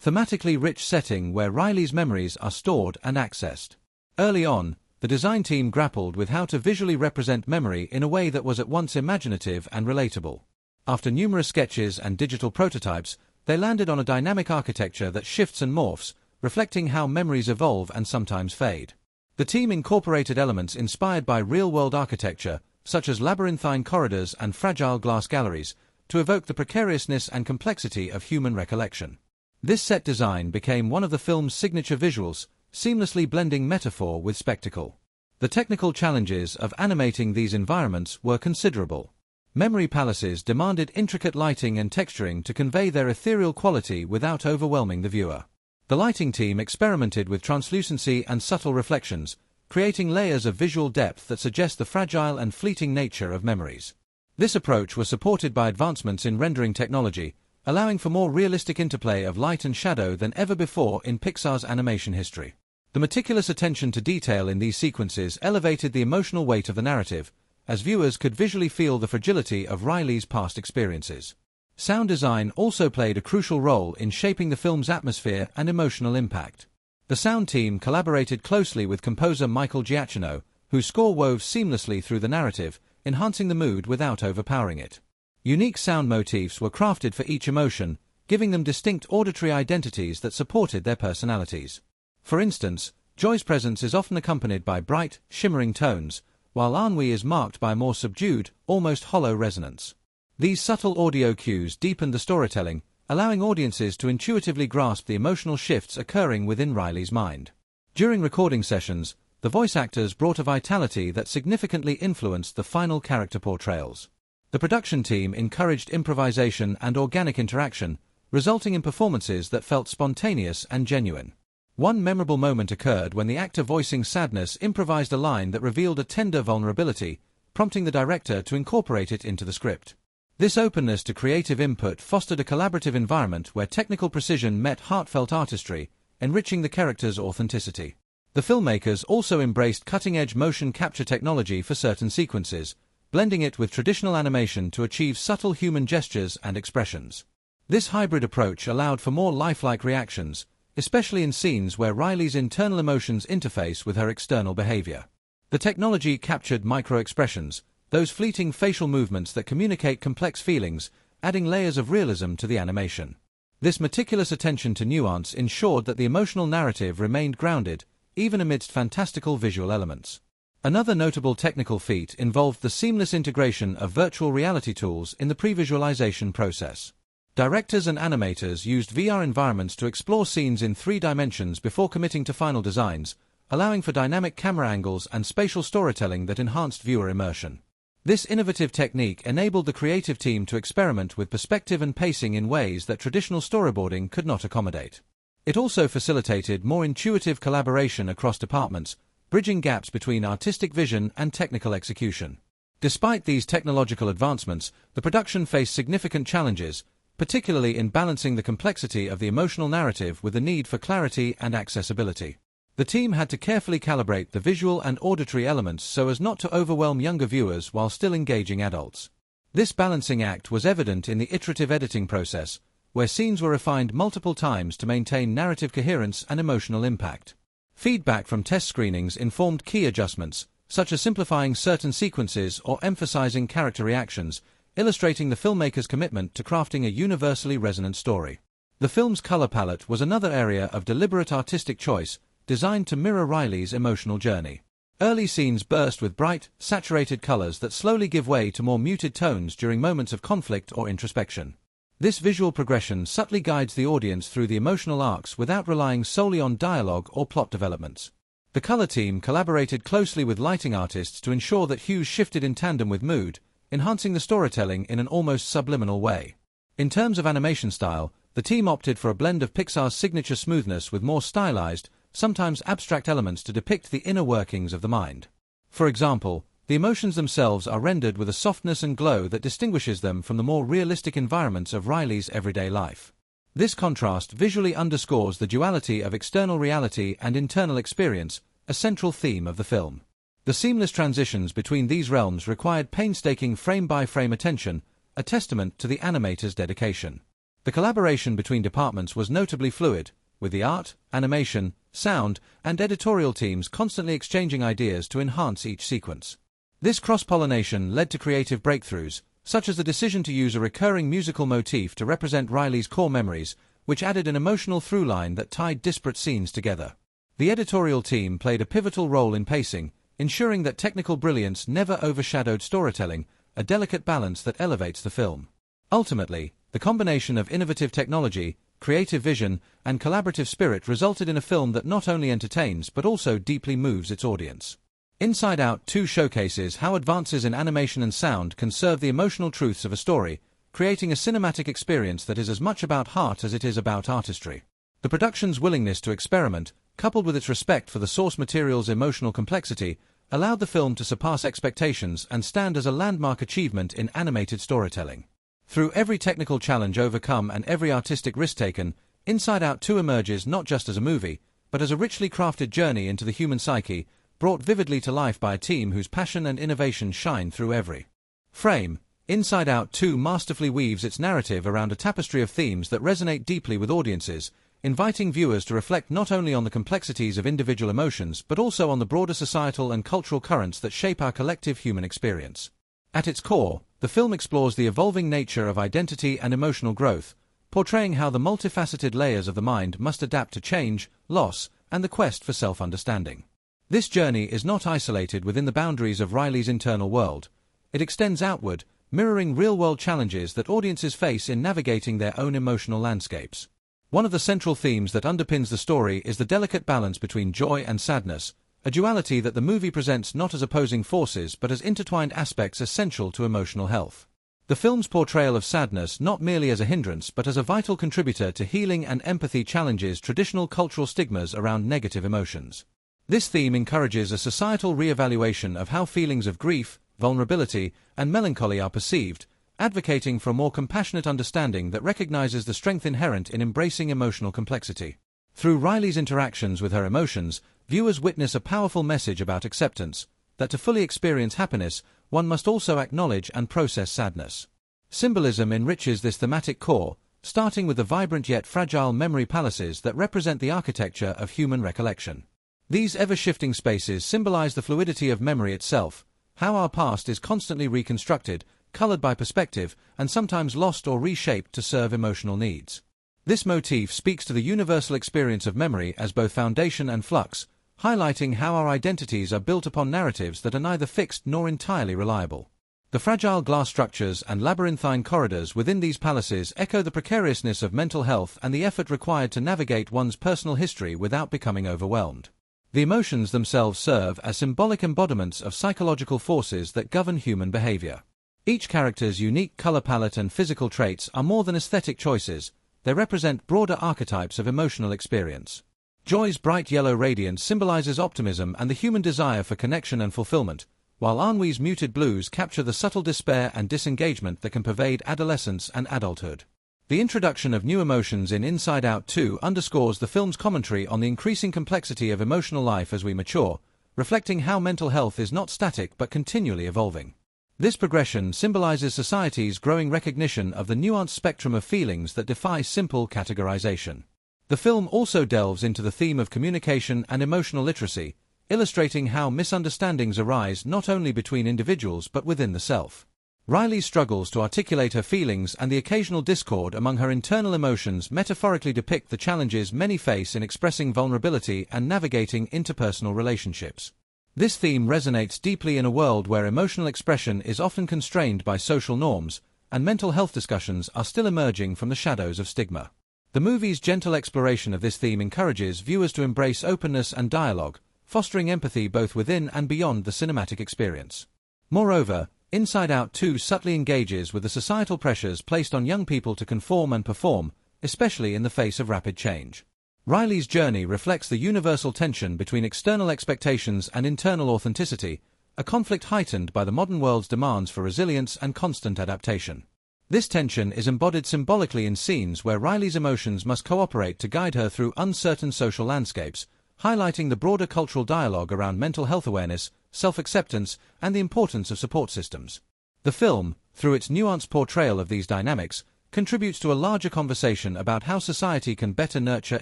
thematically rich setting where Riley's memories are stored and accessed. Early on, the design team grappled with how to visually represent memory in a way that was at once imaginative and relatable. After numerous sketches and digital prototypes, they landed on a dynamic architecture that shifts and morphs, reflecting how memories evolve and sometimes fade. The team incorporated elements inspired by real-world architecture, such as labyrinthine corridors and fragile glass galleries, to evoke the precariousness and complexity of human recollection. This set design became one of the film's signature visuals, seamlessly blending metaphor with spectacle. The technical challenges of animating these environments were considerable. Memory palaces demanded intricate lighting and texturing to convey their ethereal quality without overwhelming the viewer. The lighting team experimented with translucency and subtle reflections, creating layers of visual depth that suggest the fragile and fleeting nature of memories. This approach was supported by advancements in rendering technology, allowing for more realistic interplay of light and shadow than ever before in Pixar's animation history. The meticulous attention to detail in these sequences elevated the emotional weight of the narrative, as viewers could visually feel the fragility of Riley's past experiences. Sound design also played a crucial role in shaping the film's atmosphere and emotional impact. The sound team collaborated closely with composer Michael Giacchino, whose score wove seamlessly through the narrative, enhancing the mood without overpowering it. Unique sound motifs were crafted for each emotion, giving them distinct auditory identities that supported their personalities. For instance, Joy's presence is often accompanied by bright, shimmering tones, while ennui is marked by a more subdued, almost hollow resonance. These subtle audio cues deepened the storytelling, allowing audiences to intuitively grasp the emotional shifts occurring within Riley's mind. During recording sessions, the voice actors brought a vitality that significantly influenced the final character portrayals. The production team encouraged improvisation and organic interaction, resulting in performances that felt spontaneous and genuine. One memorable moment occurred when the actor voicing sadness improvised a line that revealed a tender vulnerability, prompting the director to incorporate it into the script. This openness to creative input fostered a collaborative environment where technical precision met heartfelt artistry, enriching the character's authenticity. The filmmakers also embraced cutting-edge motion capture technology for certain sequences, blending it with traditional animation to achieve subtle human gestures and expressions. This hybrid approach allowed for more lifelike reactions, especially in scenes where Riley's internal emotions interface with her external behavior. The technology captured micro-expressions, those fleeting facial movements that communicate complex feelings, adding layers of realism to the animation. This meticulous attention to nuance ensured that the emotional narrative remained grounded, even amidst fantastical visual elements. Another notable technical feat involved the seamless integration of virtual reality tools in the pre-visualization process. Directors and animators used VR environments to explore scenes in 3 dimensions before committing to final designs, allowing for dynamic camera angles and spatial storytelling that enhanced viewer immersion. This innovative technique enabled the creative team to experiment with perspective and pacing in ways that traditional storyboarding could not accommodate. It also facilitated more intuitive collaboration across departments, bridging gaps between artistic vision and technical execution. Despite these technological advancements, the production faced significant challenges, particularly in balancing the complexity of the emotional narrative with the need for clarity and accessibility. The team had to carefully calibrate the visual and auditory elements so as not to overwhelm younger viewers while still engaging adults. This balancing act was evident in the iterative editing process, where scenes were refined multiple times to maintain narrative coherence and emotional impact. Feedback from test screenings informed key adjustments, such as simplifying certain sequences or emphasizing character reactions, illustrating the filmmaker's commitment to crafting a universally resonant story. The film's color palette was another area of deliberate artistic choice, designed to mirror Riley's emotional journey. Early scenes burst with bright, saturated colors that slowly give way to more muted tones during moments of conflict or introspection. This visual progression subtly guides the audience through the emotional arcs without relying solely on dialogue or plot developments. The color team collaborated closely with lighting artists to ensure that hues shifted in tandem with mood, enhancing the storytelling in an almost subliminal way. In terms of animation style, the team opted for a blend of Pixar's signature smoothness with more stylized, sometimes abstract elements to depict the inner workings of the mind. For example, the emotions themselves are rendered with a softness and glow that distinguishes them from the more realistic environments of Riley's everyday life. This contrast visually underscores the duality of external reality and internal experience, a central theme of the film. The seamless transitions between these realms required painstaking frame-by-frame attention, a testament to the animator's dedication. The collaboration between departments was notably fluid, with the art, animation, sound, and editorial teams constantly exchanging ideas to enhance each sequence. This cross-pollination led to creative breakthroughs, such as the decision to use a recurring musical motif to represent Riley's core memories, which added an emotional through-line that tied disparate scenes together. The editorial team played a pivotal role in pacing, ensuring that technical brilliance never overshadowed storytelling, a delicate balance that elevates the film. Ultimately, the combination of innovative technology, creative vision, and collaborative spirit resulted in a film that not only entertains but also deeply moves its audience. Inside Out 2 showcases how advances in animation and sound can serve the emotional truths of a story, creating a cinematic experience that is as much about heart as it is about artistry. The production's willingness to experiment, coupled with its respect for the source material's emotional complexity, allowed the film to surpass expectations and stand as a landmark achievement in animated storytelling. Through every technical challenge overcome and every artistic risk taken, Inside Out 2 emerges not just as a movie, but as a richly crafted journey into the human psyche, brought vividly to life by a team whose passion and innovation shine through every frame. Inside Out 2 masterfully weaves its narrative around a tapestry of themes that resonate deeply with audiences, inviting viewers to reflect not only on the complexities of individual emotions but also on the broader societal and cultural currents that shape our collective human experience. At its core, the film explores the evolving nature of identity and emotional growth, portraying how the multifaceted layers of the mind must adapt to change, loss, and the quest for self-understanding. This journey is not isolated within the boundaries of Riley's internal world. It extends outward, mirroring real-world challenges that audiences face in navigating their own emotional landscapes. One of the central themes that underpins the story is the delicate balance between joy and sadness, a duality that the movie presents not as opposing forces but as intertwined aspects essential to emotional health. The film's portrayal of sadness not merely as a hindrance but as a vital contributor to healing and empathy challenges traditional cultural stigmas around negative emotions. This theme encourages a societal re-evaluation of how feelings of grief, vulnerability, and melancholy are perceived, advocating for a more compassionate understanding that recognizes the strength inherent in embracing emotional complexity. Through Riley's interactions with her emotions, viewers witness a powerful message about acceptance, that to fully experience happiness, one must also acknowledge and process sadness. Symbolism enriches this thematic core, starting with the vibrant yet fragile memory palaces that represent the architecture of human recollection. These ever-shifting spaces symbolize the fluidity of memory itself, how our past is constantly reconstructed, colored by perspective, and sometimes lost or reshaped to serve emotional needs. This motif speaks to the universal experience of memory as both foundation and flux, highlighting how our identities are built upon narratives that are neither fixed nor entirely reliable. The fragile glass structures and labyrinthine corridors within these palaces echo the precariousness of mental health and the effort required to navigate one's personal history without becoming overwhelmed. The emotions themselves serve as symbolic embodiments of psychological forces that govern human behavior. Each character's unique color palette and physical traits are more than aesthetic choices, they represent broader archetypes of emotional experience. Joy's bright yellow radiance symbolizes optimism and the human desire for connection and fulfillment, while Ennui's muted blues capture the subtle despair and disengagement that can pervade adolescence and adulthood. The introduction of new emotions in Inside Out 2 underscores the film's commentary on the increasing complexity of emotional life as we mature, reflecting how mental health is not static but continually evolving. This progression symbolizes society's growing recognition of the nuanced spectrum of feelings that defy simple categorization. The film also delves into the theme of communication and emotional literacy, illustrating how misunderstandings arise not only between individuals but within the self. Riley struggles to articulate her feelings, and the occasional discord among her internal emotions metaphorically depict the challenges many face in expressing vulnerability and navigating interpersonal relationships. This theme resonates deeply in a world where emotional expression is often constrained by social norms, and mental health discussions are still emerging from the shadows of stigma. The movie's gentle exploration of this theme encourages viewers to embrace openness and dialogue, fostering empathy both within and beyond the cinematic experience. Moreover, Inside Out 2 subtly engages with the societal pressures placed on young people to conform and perform, especially in the face of rapid change. Riley's journey reflects the universal tension between external expectations and internal authenticity, a conflict heightened by the modern world's demands for resilience and constant adaptation. This tension is embodied symbolically in scenes where Riley's emotions must cooperate to guide her through uncertain social landscapes, highlighting the broader cultural dialogue around mental health awareness, self-acceptance, and the importance of support systems. The film, through its nuanced portrayal of these dynamics, contributes to a larger conversation about how society can better nurture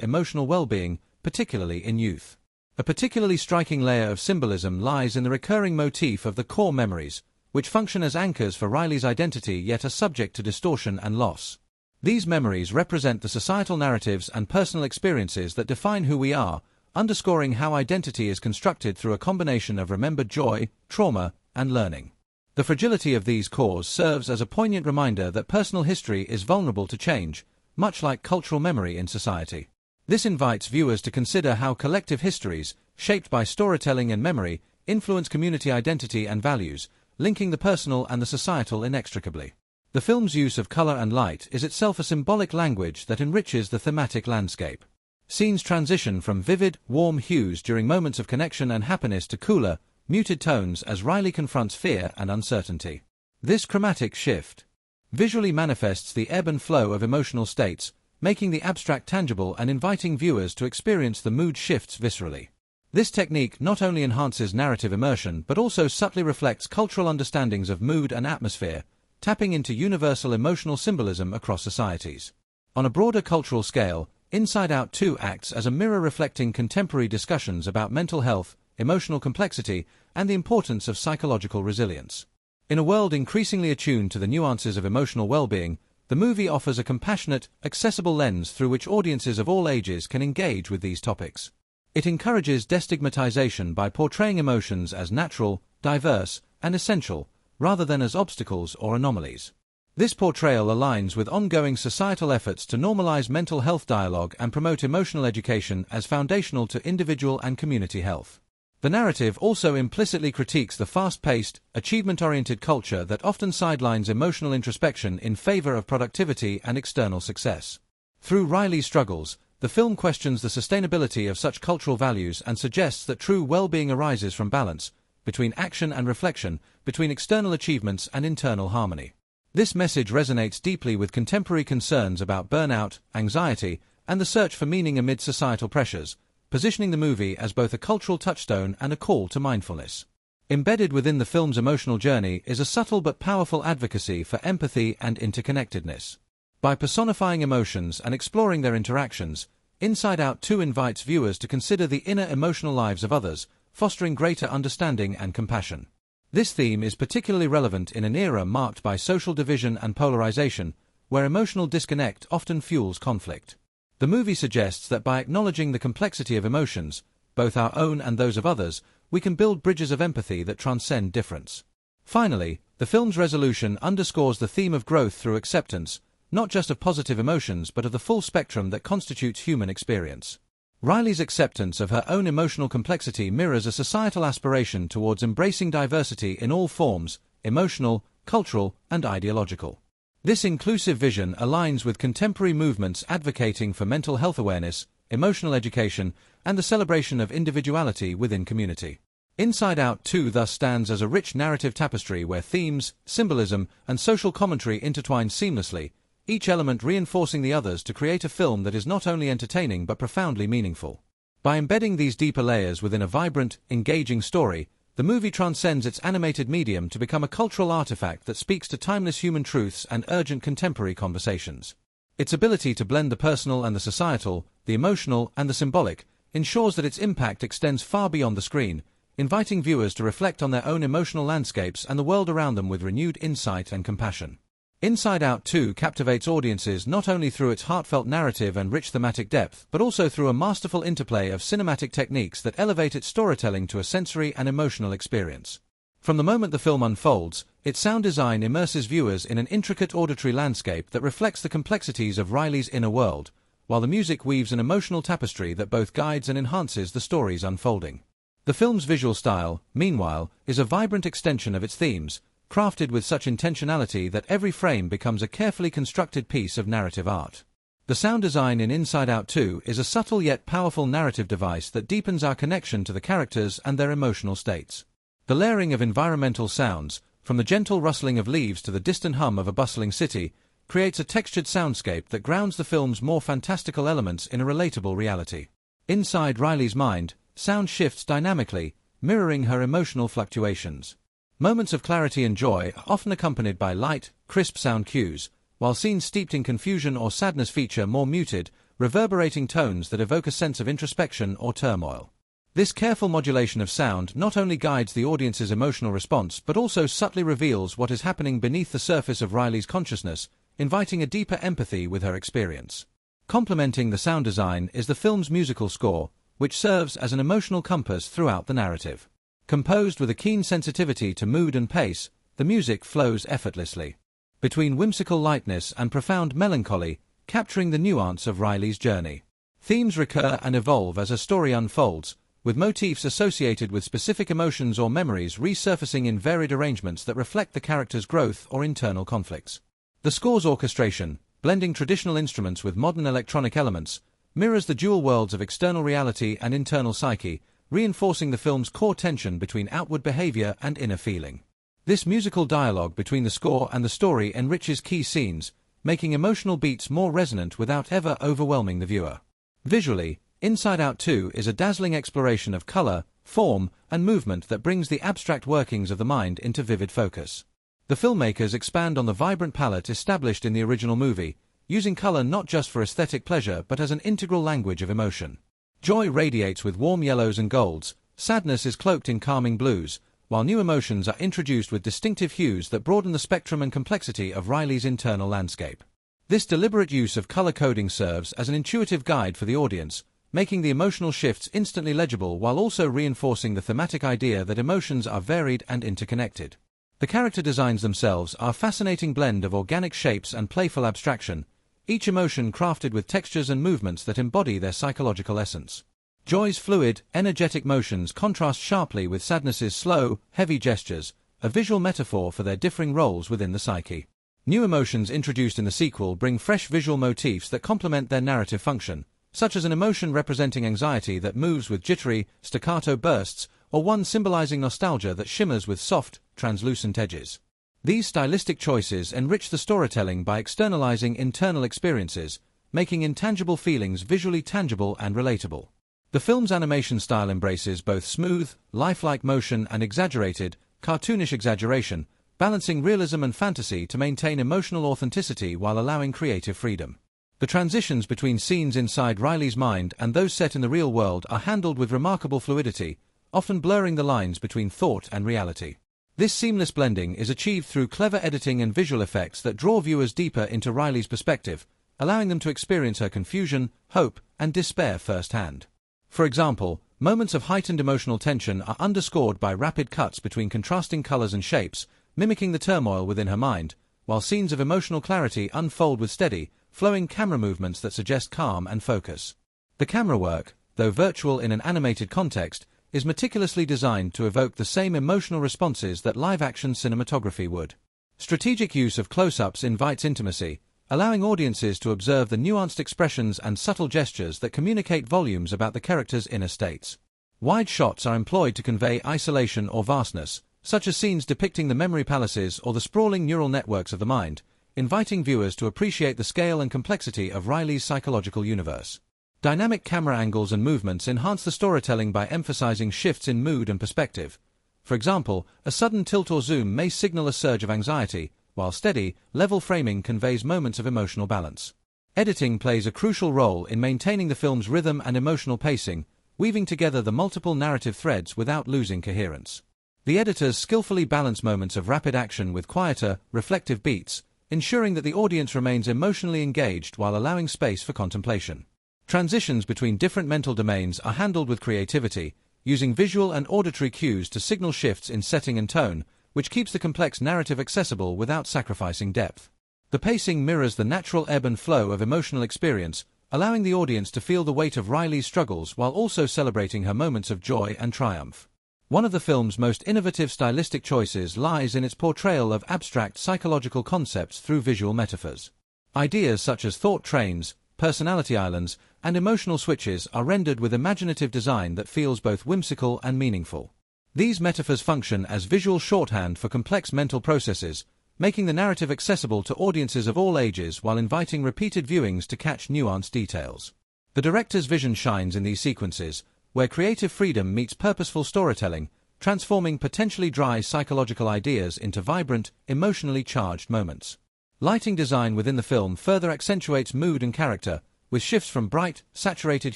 emotional well-being, particularly in youth. A particularly striking layer of symbolism lies in the recurring motif of the core memories, which function as anchors for Riley's identity yet are subject to distortion and loss. These memories represent the societal narratives and personal experiences that define who we are, underscoring how identity is constructed through a combination of remembered joy, trauma, and learning. The fragility of these cores serves as a poignant reminder that personal history is vulnerable to change, much like cultural memory in society. This invites viewers to consider how collective histories, shaped by storytelling and memory, influence community identity and values, linking the personal and the societal inextricably. The film's use of color and light is itself a symbolic language that enriches the thematic landscape. Scenes transition from vivid, warm hues during moments of connection and happiness to cooler, muted tones as Riley confronts fear and uncertainty. This chromatic shift visually manifests the ebb and flow of emotional states, making the abstract tangible and inviting viewers to experience the mood shifts viscerally. This technique not only enhances narrative immersion but also subtly reflects cultural understandings of mood and atmosphere, tapping into universal emotional symbolism across societies. On a broader cultural scale, Inside Out 2 acts as a mirror reflecting contemporary discussions about mental health, emotional complexity, and the importance of psychological resilience. In a world increasingly attuned to the nuances of emotional well-being, the movie offers a compassionate, accessible lens through which audiences of all ages can engage with these topics. It encourages destigmatization by portraying emotions as natural, diverse, and essential, rather than as obstacles or anomalies. This portrayal aligns with ongoing societal efforts to normalize mental health dialogue and promote emotional education as foundational to individual and community health. The narrative also implicitly critiques the fast-paced, achievement-oriented culture that often sidelines emotional introspection in favor of productivity and external success. Through Riley's struggles, the film questions the sustainability of such cultural values and suggests that true well-being arises from balance, between action and reflection, between external achievements and internal harmony. This message resonates deeply with contemporary concerns about burnout, anxiety, and the search for meaning amid societal pressures, positioning the movie as both a cultural touchstone and a call to mindfulness. Embedded within the film's emotional journey is a subtle but powerful advocacy for empathy and interconnectedness. By personifying emotions and exploring their interactions, Inside Out 2 invites viewers to consider the inner emotional lives of others, fostering greater understanding and compassion. This theme is particularly relevant in an era marked by social division and polarization, where emotional disconnect often fuels conflict. The movie suggests that by acknowledging the complexity of emotions, both our own and those of others, we can build bridges of empathy that transcend difference. Finally, the film's resolution underscores the theme of growth through acceptance, not just of positive emotions but of the full spectrum that constitutes human experience. Riley's acceptance of her own emotional complexity mirrors a societal aspiration towards embracing diversity in all forms, emotional, cultural, and ideological. This inclusive vision aligns with contemporary movements advocating for mental health awareness, emotional education, and the celebration of individuality within community. Inside Out 2 thus stands as a rich narrative tapestry where themes, symbolism, and social commentary intertwine seamlessly, each element reinforcing the others to create a film that is not only entertaining but profoundly meaningful. By embedding these deeper layers within a vibrant, engaging story, the movie transcends its animated medium to become a cultural artifact that speaks to timeless human truths and urgent contemporary conversations. Its ability to blend the personal and the societal, the emotional and the symbolic, ensures that its impact extends far beyond the screen, inviting viewers to reflect on their own emotional landscapes and the world around them with renewed insight and compassion. Inside Out 2 captivates audiences not only through its heartfelt narrative and rich thematic depth, but also through a masterful interplay of cinematic techniques that elevate its storytelling to a sensory and emotional experience. From the moment the film unfolds, its sound design immerses viewers in an intricate auditory landscape that reflects the complexities of Riley's inner world, while the music weaves an emotional tapestry that both guides and enhances the story's unfolding. The film's visual style, meanwhile, is a vibrant extension of its themes, crafted with such intentionality that every frame becomes a carefully constructed piece of narrative art. The sound design in Inside Out 2 is a subtle yet powerful narrative device that deepens our connection to the characters and their emotional states. The layering of environmental sounds, from the gentle rustling of leaves to the distant hum of a bustling city, creates a textured soundscape that grounds the film's more fantastical elements in a relatable reality. Inside Riley's mind, sound shifts dynamically, mirroring her emotional fluctuations. Moments of clarity and joy are often accompanied by light, crisp sound cues, while scenes steeped in confusion or sadness feature more muted, reverberating tones that evoke a sense of introspection or turmoil. This careful modulation of sound not only guides the audience's emotional response but also subtly reveals what is happening beneath the surface of Riley's consciousness, inviting a deeper empathy with her experience. Complementing the sound design is the film's musical score, which serves as an emotional compass throughout the narrative. Composed with a keen sensitivity to mood and pace, the music flows effortlessly between whimsical lightness and profound melancholy, capturing the nuance of Riley's journey. Themes recur and evolve as her story unfolds, with motifs associated with specific emotions or memories resurfacing in varied arrangements that reflect the character's growth or internal conflicts. The score's orchestration, blending traditional instruments with modern electronic elements, mirrors the dual worlds of external reality and internal psyche, reinforcing the film's core tension between outward behavior and inner feeling. This musical dialogue between the score and the story enriches key scenes, making emotional beats more resonant without ever overwhelming the viewer. Visually, Inside Out 2 is a dazzling exploration of color, form, and movement that brings the abstract workings of the mind into vivid focus. The filmmakers expand on the vibrant palette established in the original movie, using color not just for aesthetic pleasure but as an integral language of emotion. Joy radiates with warm yellows and golds, sadness is cloaked in calming blues, while new emotions are introduced with distinctive hues that broaden the spectrum and complexity of Riley's internal landscape. This deliberate use of color coding serves as an intuitive guide for the audience, making the emotional shifts instantly legible while also reinforcing the thematic idea that emotions are varied and interconnected. The character designs themselves are a fascinating blend of organic shapes and playful abstraction, each emotion crafted with textures and movements that embody their psychological essence. Joy's fluid, energetic motions contrast sharply with sadness's slow, heavy gestures, a visual metaphor for their differing roles within the psyche. New emotions introduced in the sequel bring fresh visual motifs that complement their narrative function, such as an emotion representing anxiety that moves with jittery, staccato bursts, or one symbolizing nostalgia that shimmers with soft, translucent edges. These stylistic choices enrich the storytelling by externalizing internal experiences, making intangible feelings visually tangible and relatable. The film's animation style embraces both smooth, lifelike motion and exaggerated, cartoonish exaggeration, balancing realism and fantasy to maintain emotional authenticity while allowing creative freedom. The transitions between scenes inside Riley's mind and those set in the real world are handled with remarkable fluidity, often blurring the lines between thought and reality. This seamless blending is achieved through clever editing and visual effects that draw viewers deeper into Riley's perspective, allowing them to experience her confusion, hope, and despair firsthand. For example, moments of heightened emotional tension are underscored by rapid cuts between contrasting colors and shapes, mimicking the turmoil within her mind, while scenes of emotional clarity unfold with steady, flowing camera movements that suggest calm and focus. The camera work, though virtual in an animated context, is meticulously designed to evoke the same emotional responses that live-action cinematography would. Strategic use of close-ups invites intimacy, allowing audiences to observe the nuanced expressions and subtle gestures that communicate volumes about the character's inner states. Wide shots are employed to convey isolation or vastness, such as scenes depicting the memory palaces or the sprawling neural networks of the mind, inviting viewers to appreciate the scale and complexity of Riley's psychological universe. Dynamic camera angles and movements enhance the storytelling by emphasizing shifts in mood and perspective. For example, a sudden tilt or zoom may signal a surge of anxiety, while steady, level framing conveys moments of emotional balance. Editing plays a crucial role in maintaining the film's rhythm and emotional pacing, weaving together the multiple narrative threads without losing coherence. The editors skillfully balance moments of rapid action with quieter, reflective beats, ensuring that the audience remains emotionally engaged while allowing space for contemplation. Transitions between different mental domains are handled with creativity, using visual and auditory cues to signal shifts in setting and tone, which keeps the complex narrative accessible without sacrificing depth. The pacing mirrors the natural ebb and flow of emotional experience, allowing the audience to feel the weight of Riley's struggles while also celebrating her moments of joy and triumph. One of the film's most innovative stylistic choices lies in its portrayal of abstract psychological concepts through visual metaphors. Ideas such as thought trains, personality islands, and emotional switches are rendered with imaginative design that feels both whimsical and meaningful. These metaphors function as visual shorthand for complex mental processes, making the narrative accessible to audiences of all ages while inviting repeated viewings to catch nuanced details. The director's vision shines in these sequences, where creative freedom meets purposeful storytelling, transforming potentially dry psychological ideas into vibrant, emotionally charged moments. Lighting design within the film further accentuates mood and character, with shifts from bright, saturated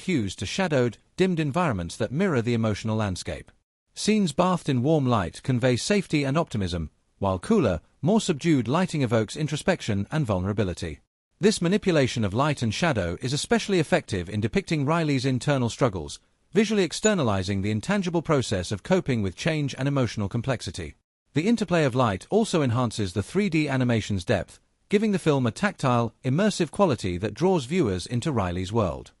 hues to shadowed, dimmed environments that mirror the emotional landscape. Scenes bathed in warm light convey safety and optimism, while cooler, more subdued lighting evokes introspection and vulnerability. This manipulation of light and shadow is especially effective in depicting Riley's internal struggles, visually externalizing the intangible process of coping with change and emotional complexity. The interplay of light also enhances the 3D animation's depth, giving the film a tactile, immersive quality that draws viewers into Riley's world.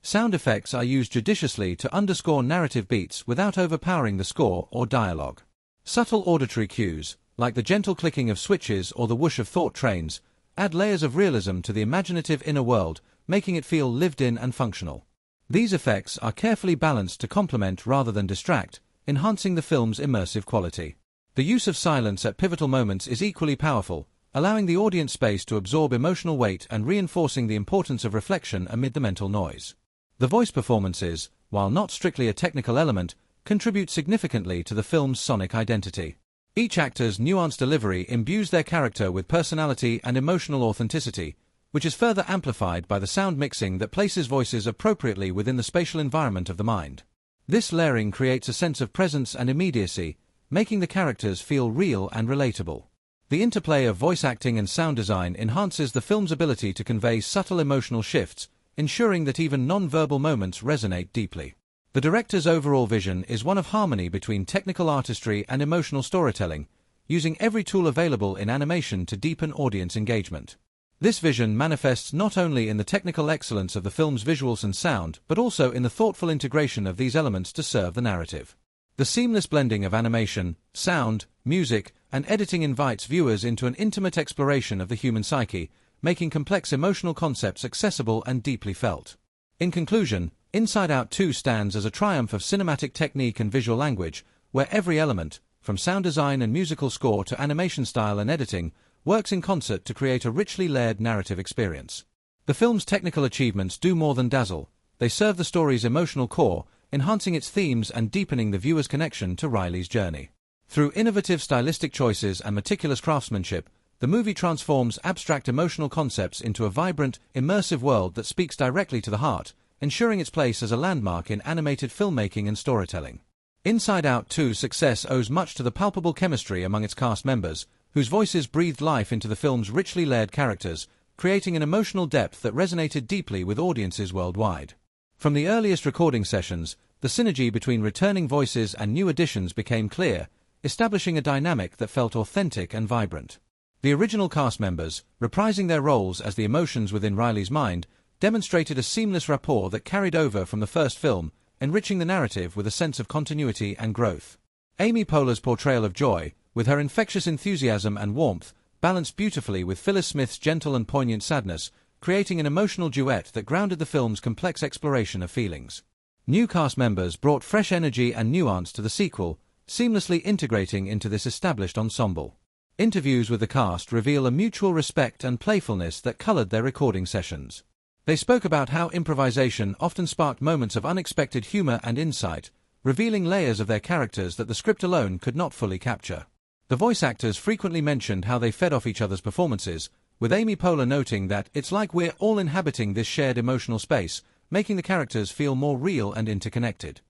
Sound effects are used judiciously to underscore narrative beats without overpowering the score or dialogue. Subtle auditory cues, like the gentle clicking of switches or the whoosh of thought trains, add layers of realism to the imaginative inner world, making it feel lived in and functional. These effects are carefully balanced to complement rather than distract, enhancing the film's immersive quality. The use of silence at pivotal moments is equally powerful, allowing the audience space to absorb emotional weight and reinforcing the importance of reflection amid the mental noise. The voice performances, while not strictly a technical element, contribute significantly to the film's sonic identity. Each actor's nuanced delivery imbues their character with personality and emotional authenticity, which is further amplified by the sound mixing that places voices appropriately within the spatial environment of the mind. This layering creates a sense of presence and immediacy, making the characters feel real and relatable. The interplay of voice acting and sound design enhances the film's ability to convey subtle emotional shifts, ensuring that even non-verbal moments resonate deeply. The director's overall vision is one of harmony between technical artistry and emotional storytelling, using every tool available in animation to deepen audience engagement. This vision manifests not only in the technical excellence of the film's visuals and sound, but also in the thoughtful integration of these elements to serve the narrative. The seamless blending of animation, sound, music, and editing invites viewers into an intimate exploration of the human psyche, making complex emotional concepts accessible and deeply felt. In conclusion, Inside Out 2 stands as a triumph of cinematic technique and visual language, where every element, from sound design and musical score to animation style and editing, works in concert to create a richly layered narrative experience. The film's technical achievements do more than dazzle. They serve the story's emotional core, enhancing its themes and deepening the viewer's connection to Riley's journey. Through innovative stylistic choices and meticulous craftsmanship, the movie transforms abstract emotional concepts into a vibrant, immersive world that speaks directly to the heart, ensuring its place as a landmark in animated filmmaking and storytelling. Inside Out 2's success owes much to the palpable chemistry among its cast members, whose voices breathed life into the film's richly layered characters, creating an emotional depth that resonated deeply with audiences worldwide. From the earliest recording sessions, the synergy between returning voices and new additions became clear, establishing a dynamic that felt authentic and vibrant. The original cast members, reprising their roles as the emotions within Riley's mind, demonstrated a seamless rapport that carried over from the first film, enriching the narrative with a sense of continuity and growth. Amy Poehler's portrayal of Joy, with her infectious enthusiasm and warmth, balanced beautifully with Phyllis Smith's gentle and poignant sadness, creating an emotional duet that grounded the film's complex exploration of feelings. New cast members brought fresh energy and nuance to the sequel, seamlessly integrating into this established ensemble. Interviews with the cast reveal a mutual respect and playfulness that colored their recording sessions. They spoke about how improvisation often sparked moments of unexpected humor and insight, revealing layers of their characters that the script alone could not fully capture. The voice actors frequently mentioned how they fed off each other's performances, with Amy Poehler noting that it's like we're all inhabiting this shared emotional space, making the characters feel more real and interconnected.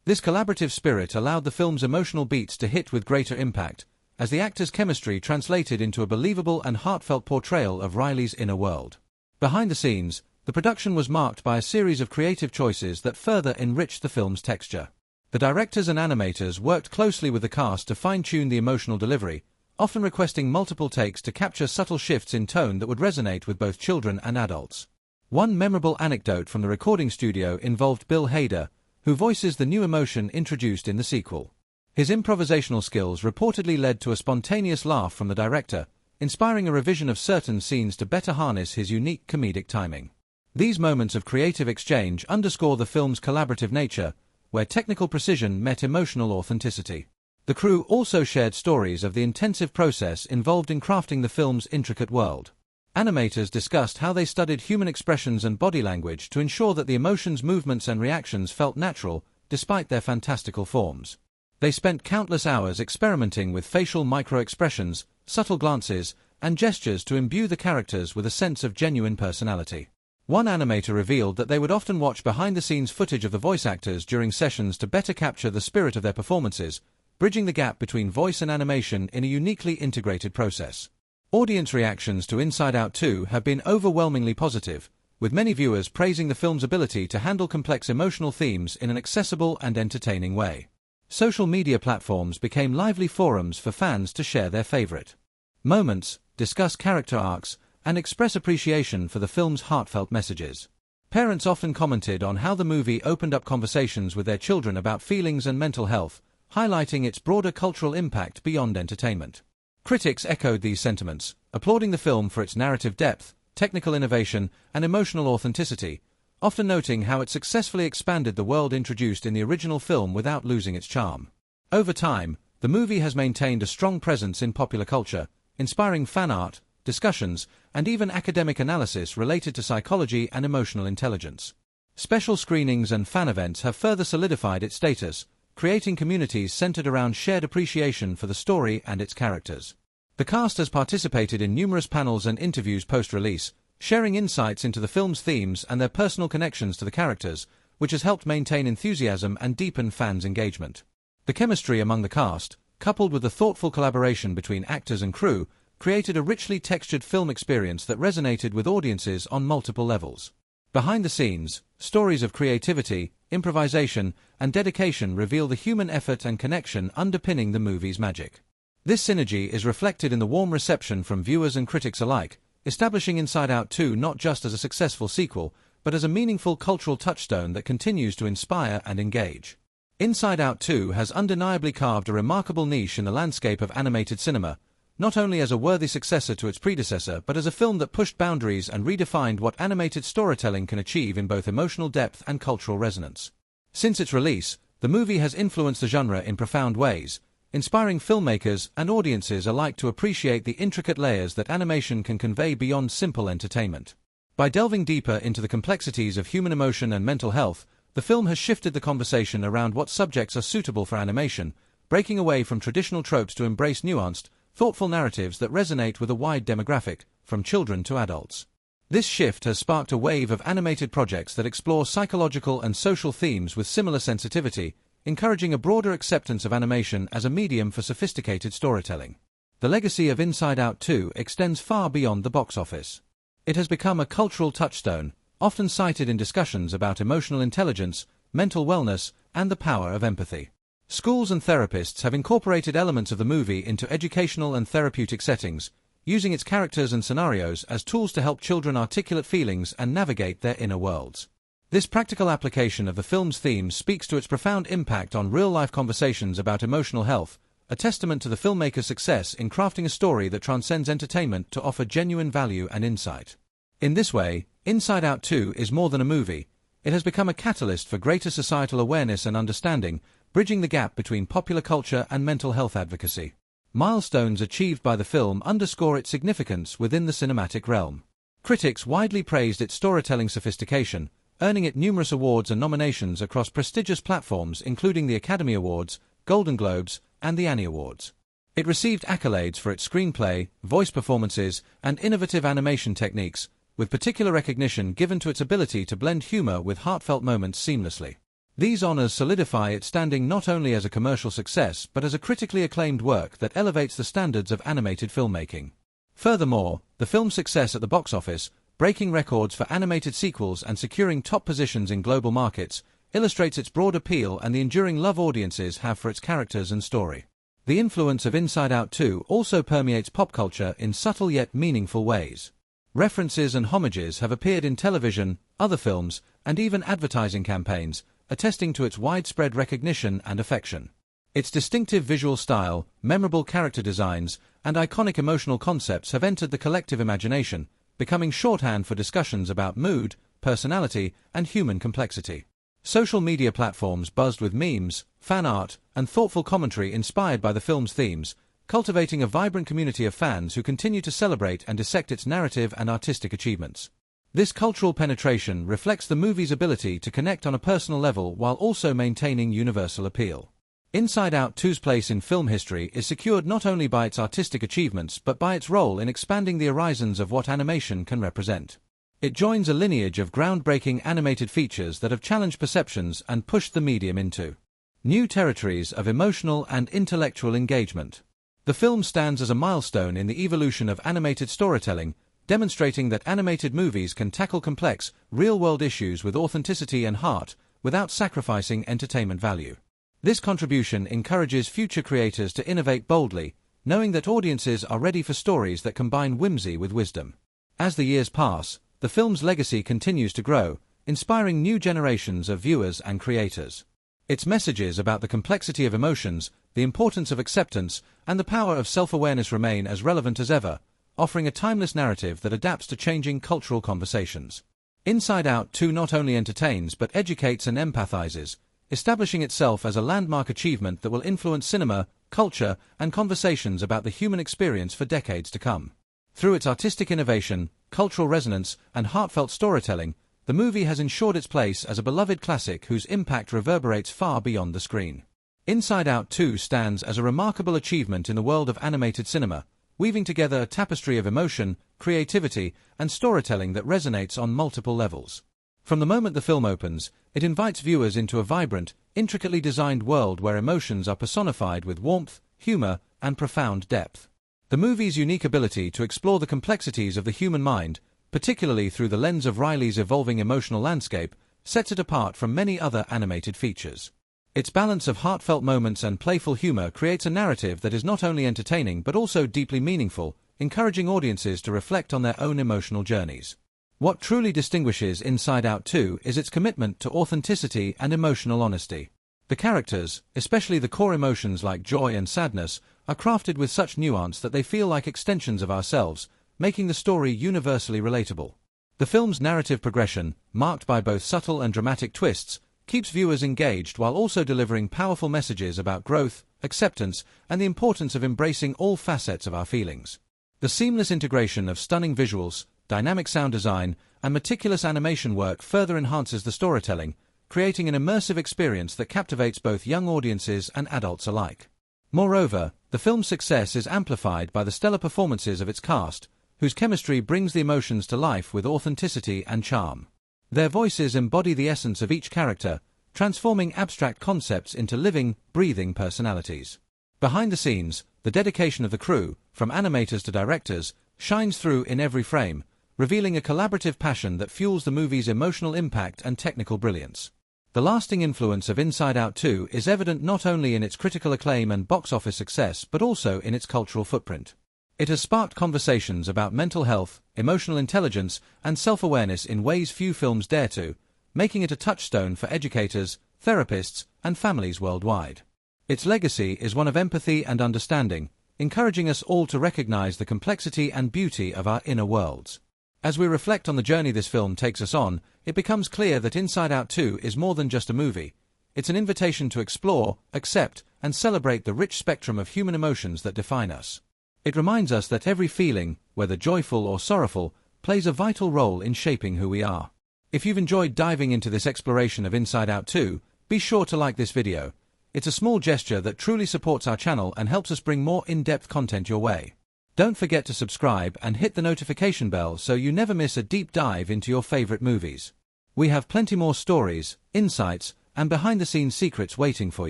This collaborative spirit allowed the film's emotional beats to hit with greater impact, as the actors' chemistry translated into a believable and heartfelt portrayal of Riley's inner world. Behind the scenes, the production was marked by a series of creative choices that further enriched the film's texture. The directors and animators worked closely with the cast to fine-tune the emotional delivery, often requesting multiple takes to capture subtle shifts in tone that would resonate with both children and adults. One memorable anecdote from the recording studio involved Bill Hader, who voices the new emotion introduced in the sequel. His improvisational skills reportedly led to a spontaneous laugh from the director, inspiring a revision of certain scenes to better harness his unique comedic timing. These moments of creative exchange underscore the film's collaborative nature, where technical precision met emotional authenticity. The crew also shared stories of the intensive process involved in crafting the film's intricate world. Animators discussed how they studied human expressions and body language to ensure that the emotions, movements, and reactions felt natural, despite their fantastical forms. They spent countless hours experimenting with facial micro-expressions, subtle glances, and gestures to imbue the characters with a sense of genuine personality. One animator revealed that they would often watch behind-the-scenes footage of the voice actors during sessions to better capture the spirit of their performances, bridging the gap between voice and animation in a uniquely integrated process. Audience reactions to Inside Out 2 have been overwhelmingly positive, with many viewers praising the film's ability to handle complex emotional themes in an accessible and entertaining way. Social media platforms became lively forums for fans to share their favorite moments, discuss character arcs, and express appreciation for the film's heartfelt messages. Parents often commented on how the movie opened up conversations with their children about feelings and mental health, highlighting its broader cultural impact beyond entertainment. Critics echoed these sentiments, applauding the film for its narrative depth, technical innovation, and emotional authenticity, often noting how it successfully expanded the world introduced in the original film without losing its charm. Over time, the movie has maintained a strong presence in popular culture, inspiring fan art, discussions, and even academic analysis related to psychology and emotional intelligence. Special screenings and fan events have further solidified its status, creating communities centered around shared appreciation for the story and its characters. The cast has participated in numerous panels and interviews post-release, sharing insights into the film's themes and their personal connections to the characters, which has helped maintain enthusiasm and deepen fans' engagement. The chemistry among the cast, coupled with the thoughtful collaboration between actors and crew, created a richly textured film experience that resonated with audiences on multiple levels. Behind the scenes, stories of creativity, improvisation, and dedication reveal the human effort and connection underpinning the movie's magic. This synergy is reflected in the warm reception from viewers and critics alike, establishing Inside Out 2 not just as a successful sequel, but as a meaningful cultural touchstone that continues to inspire and engage. Inside Out 2 has undeniably carved a remarkable niche in the landscape of animated cinema, not only as a worthy successor to its predecessor but as a film that pushed boundaries and redefined what animated storytelling can achieve in both emotional depth and cultural resonance. Since its release, the movie has influenced the genre in profound ways, inspiring filmmakers and audiences alike to appreciate the intricate layers that animation can convey beyond simple entertainment. By delving deeper into the complexities of human emotion and mental health, the film has shifted the conversation around what subjects are suitable for animation, breaking away from traditional tropes to embrace nuanced, thoughtful narratives that resonate with a wide demographic, from children to adults. This shift has sparked a wave of animated projects that explore psychological and social themes with similar sensitivity, encouraging a broader acceptance of animation as a medium for sophisticated storytelling. The legacy of Inside Out 2 extends far beyond the box office. It has become a cultural touchstone, often cited in discussions about emotional intelligence, mental wellness, and the power of empathy. Schools and therapists have incorporated elements of the movie into educational and therapeutic settings, using its characters and scenarios as tools to help children articulate feelings and navigate their inner worlds. This practical application of the film's themes speaks to its profound impact on real-life conversations about emotional health, a testament to the filmmaker's success in crafting a story that transcends entertainment to offer genuine value and insight. In this way, Inside Out 2 is more than a movie. It has become a catalyst for greater societal awareness and understanding, bridging the gap between popular culture and mental health advocacy. Milestones achieved by the film underscore its significance within the cinematic realm. Critics widely praised its storytelling sophistication, earning it numerous awards and nominations across prestigious platforms including the Academy Awards, Golden Globes, and the Annie Awards. It received accolades for its screenplay, voice performances, and innovative animation techniques, with particular recognition given to its ability to blend humor with heartfelt moments seamlessly. These honors solidify its standing not only as a commercial success but as a critically acclaimed work that elevates the standards of animated filmmaking. Furthermore, the film's success at the box office, breaking records for animated sequels and securing top positions in global markets, illustrates its broad appeal and the enduring love audiences have for its characters and story. The influence of Inside Out 2 also permeates pop culture in subtle yet meaningful ways. References and homages have appeared in television, other films, and even advertising campaigns, attesting to its widespread recognition and affection. Its distinctive visual style, memorable character designs, and iconic emotional concepts have entered the collective imagination, becoming shorthand for discussions about mood, personality, and human complexity. Social media platforms buzzed with memes, fan art, and thoughtful commentary inspired by the film's themes, cultivating a vibrant community of fans who continue to celebrate and dissect its narrative and artistic achievements. This cultural penetration reflects the movie's ability to connect on a personal level while also maintaining universal appeal. Inside Out 2's place in film history is secured not only by its artistic achievements but by its role in expanding the horizons of what animation can represent. It joins a lineage of groundbreaking animated features that have challenged perceptions and pushed the medium into new territories of emotional and intellectual engagement. The film stands as a milestone in the evolution of animated storytelling, demonstrating that animated movies can tackle complex, real-world issues with authenticity and heart, without sacrificing entertainment value. This contribution encourages future creators to innovate boldly, knowing that audiences are ready for stories that combine whimsy with wisdom. As the years pass, the film's legacy continues to grow, inspiring new generations of viewers and creators. Its messages about the complexity of emotions, the importance of acceptance, and the power of self-awareness remain as relevant as ever, offering a timeless narrative that adapts to changing cultural conversations. Inside Out 2 not only entertains but educates and empathizes, establishing itself as a landmark achievement that will influence cinema, culture, and conversations about the human experience for decades to come. Through its artistic innovation, cultural resonance, and heartfelt storytelling, the movie has ensured its place as a beloved classic whose impact reverberates far beyond the screen. Inside Out 2 stands as a remarkable achievement in the world of animated cinema, weaving together a tapestry of emotion, creativity, and storytelling that resonates on multiple levels. From the moment the film opens, it invites viewers into a vibrant, intricately designed world where emotions are personified with warmth, humor, and profound depth. The movie's unique ability to explore the complexities of the human mind, particularly through the lens of Riley's evolving emotional landscape, sets it apart from many other animated features. Its balance of heartfelt moments and playful humor creates a narrative that is not only entertaining but also deeply meaningful, encouraging audiences to reflect on their own emotional journeys. What truly distinguishes Inside Out 2 is its commitment to authenticity and emotional honesty. The characters, especially the core emotions like joy and sadness, are crafted with such nuance that they feel like extensions of ourselves, making the story universally relatable. The film's narrative progression, marked by both subtle and dramatic twists, keeps viewers engaged while also delivering powerful messages about growth, acceptance, and the importance of embracing all facets of our feelings. The seamless integration of stunning visuals, dynamic sound design, and meticulous animation work further enhances the storytelling, creating an immersive experience that captivates both young audiences and adults alike. Moreover, the film's success is amplified by the stellar performances of its cast, whose chemistry brings the emotions to life with authenticity and charm. Their voices embody the essence of each character, transforming abstract concepts into living, breathing personalities. Behind the scenes, the dedication of the crew, from animators to directors, shines through in every frame, revealing a collaborative passion that fuels the movie's emotional impact and technical brilliance. The lasting influence of Inside Out 2 is evident not only in its critical acclaim and box office success but also in its cultural footprint. It has sparked conversations about mental health, emotional intelligence, and self-awareness in ways few films dare to, making it a touchstone for educators, therapists, and families worldwide. Its legacy is one of empathy and understanding, encouraging us all to recognize the complexity and beauty of our inner worlds. As we reflect on the journey this film takes us on, it becomes clear that Inside Out 2 is more than just a movie. It's an invitation to explore, accept, and celebrate the rich spectrum of human emotions that define us. It reminds us that every feeling, whether joyful or sorrowful, plays a vital role in shaping who we are. If you've enjoyed diving into this exploration of Inside Out 2, be sure to like this video. It's a small gesture that truly supports our channel and helps us bring more in-depth content your way. Don't forget to subscribe and hit the notification bell so you never miss a deep dive into your favorite movies. We have plenty more stories, insights, and behind-the-scenes secrets waiting for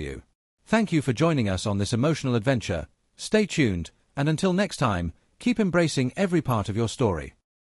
you. Thank you for joining us on this emotional adventure. Stay tuned, and until next time, keep embracing every part of your story.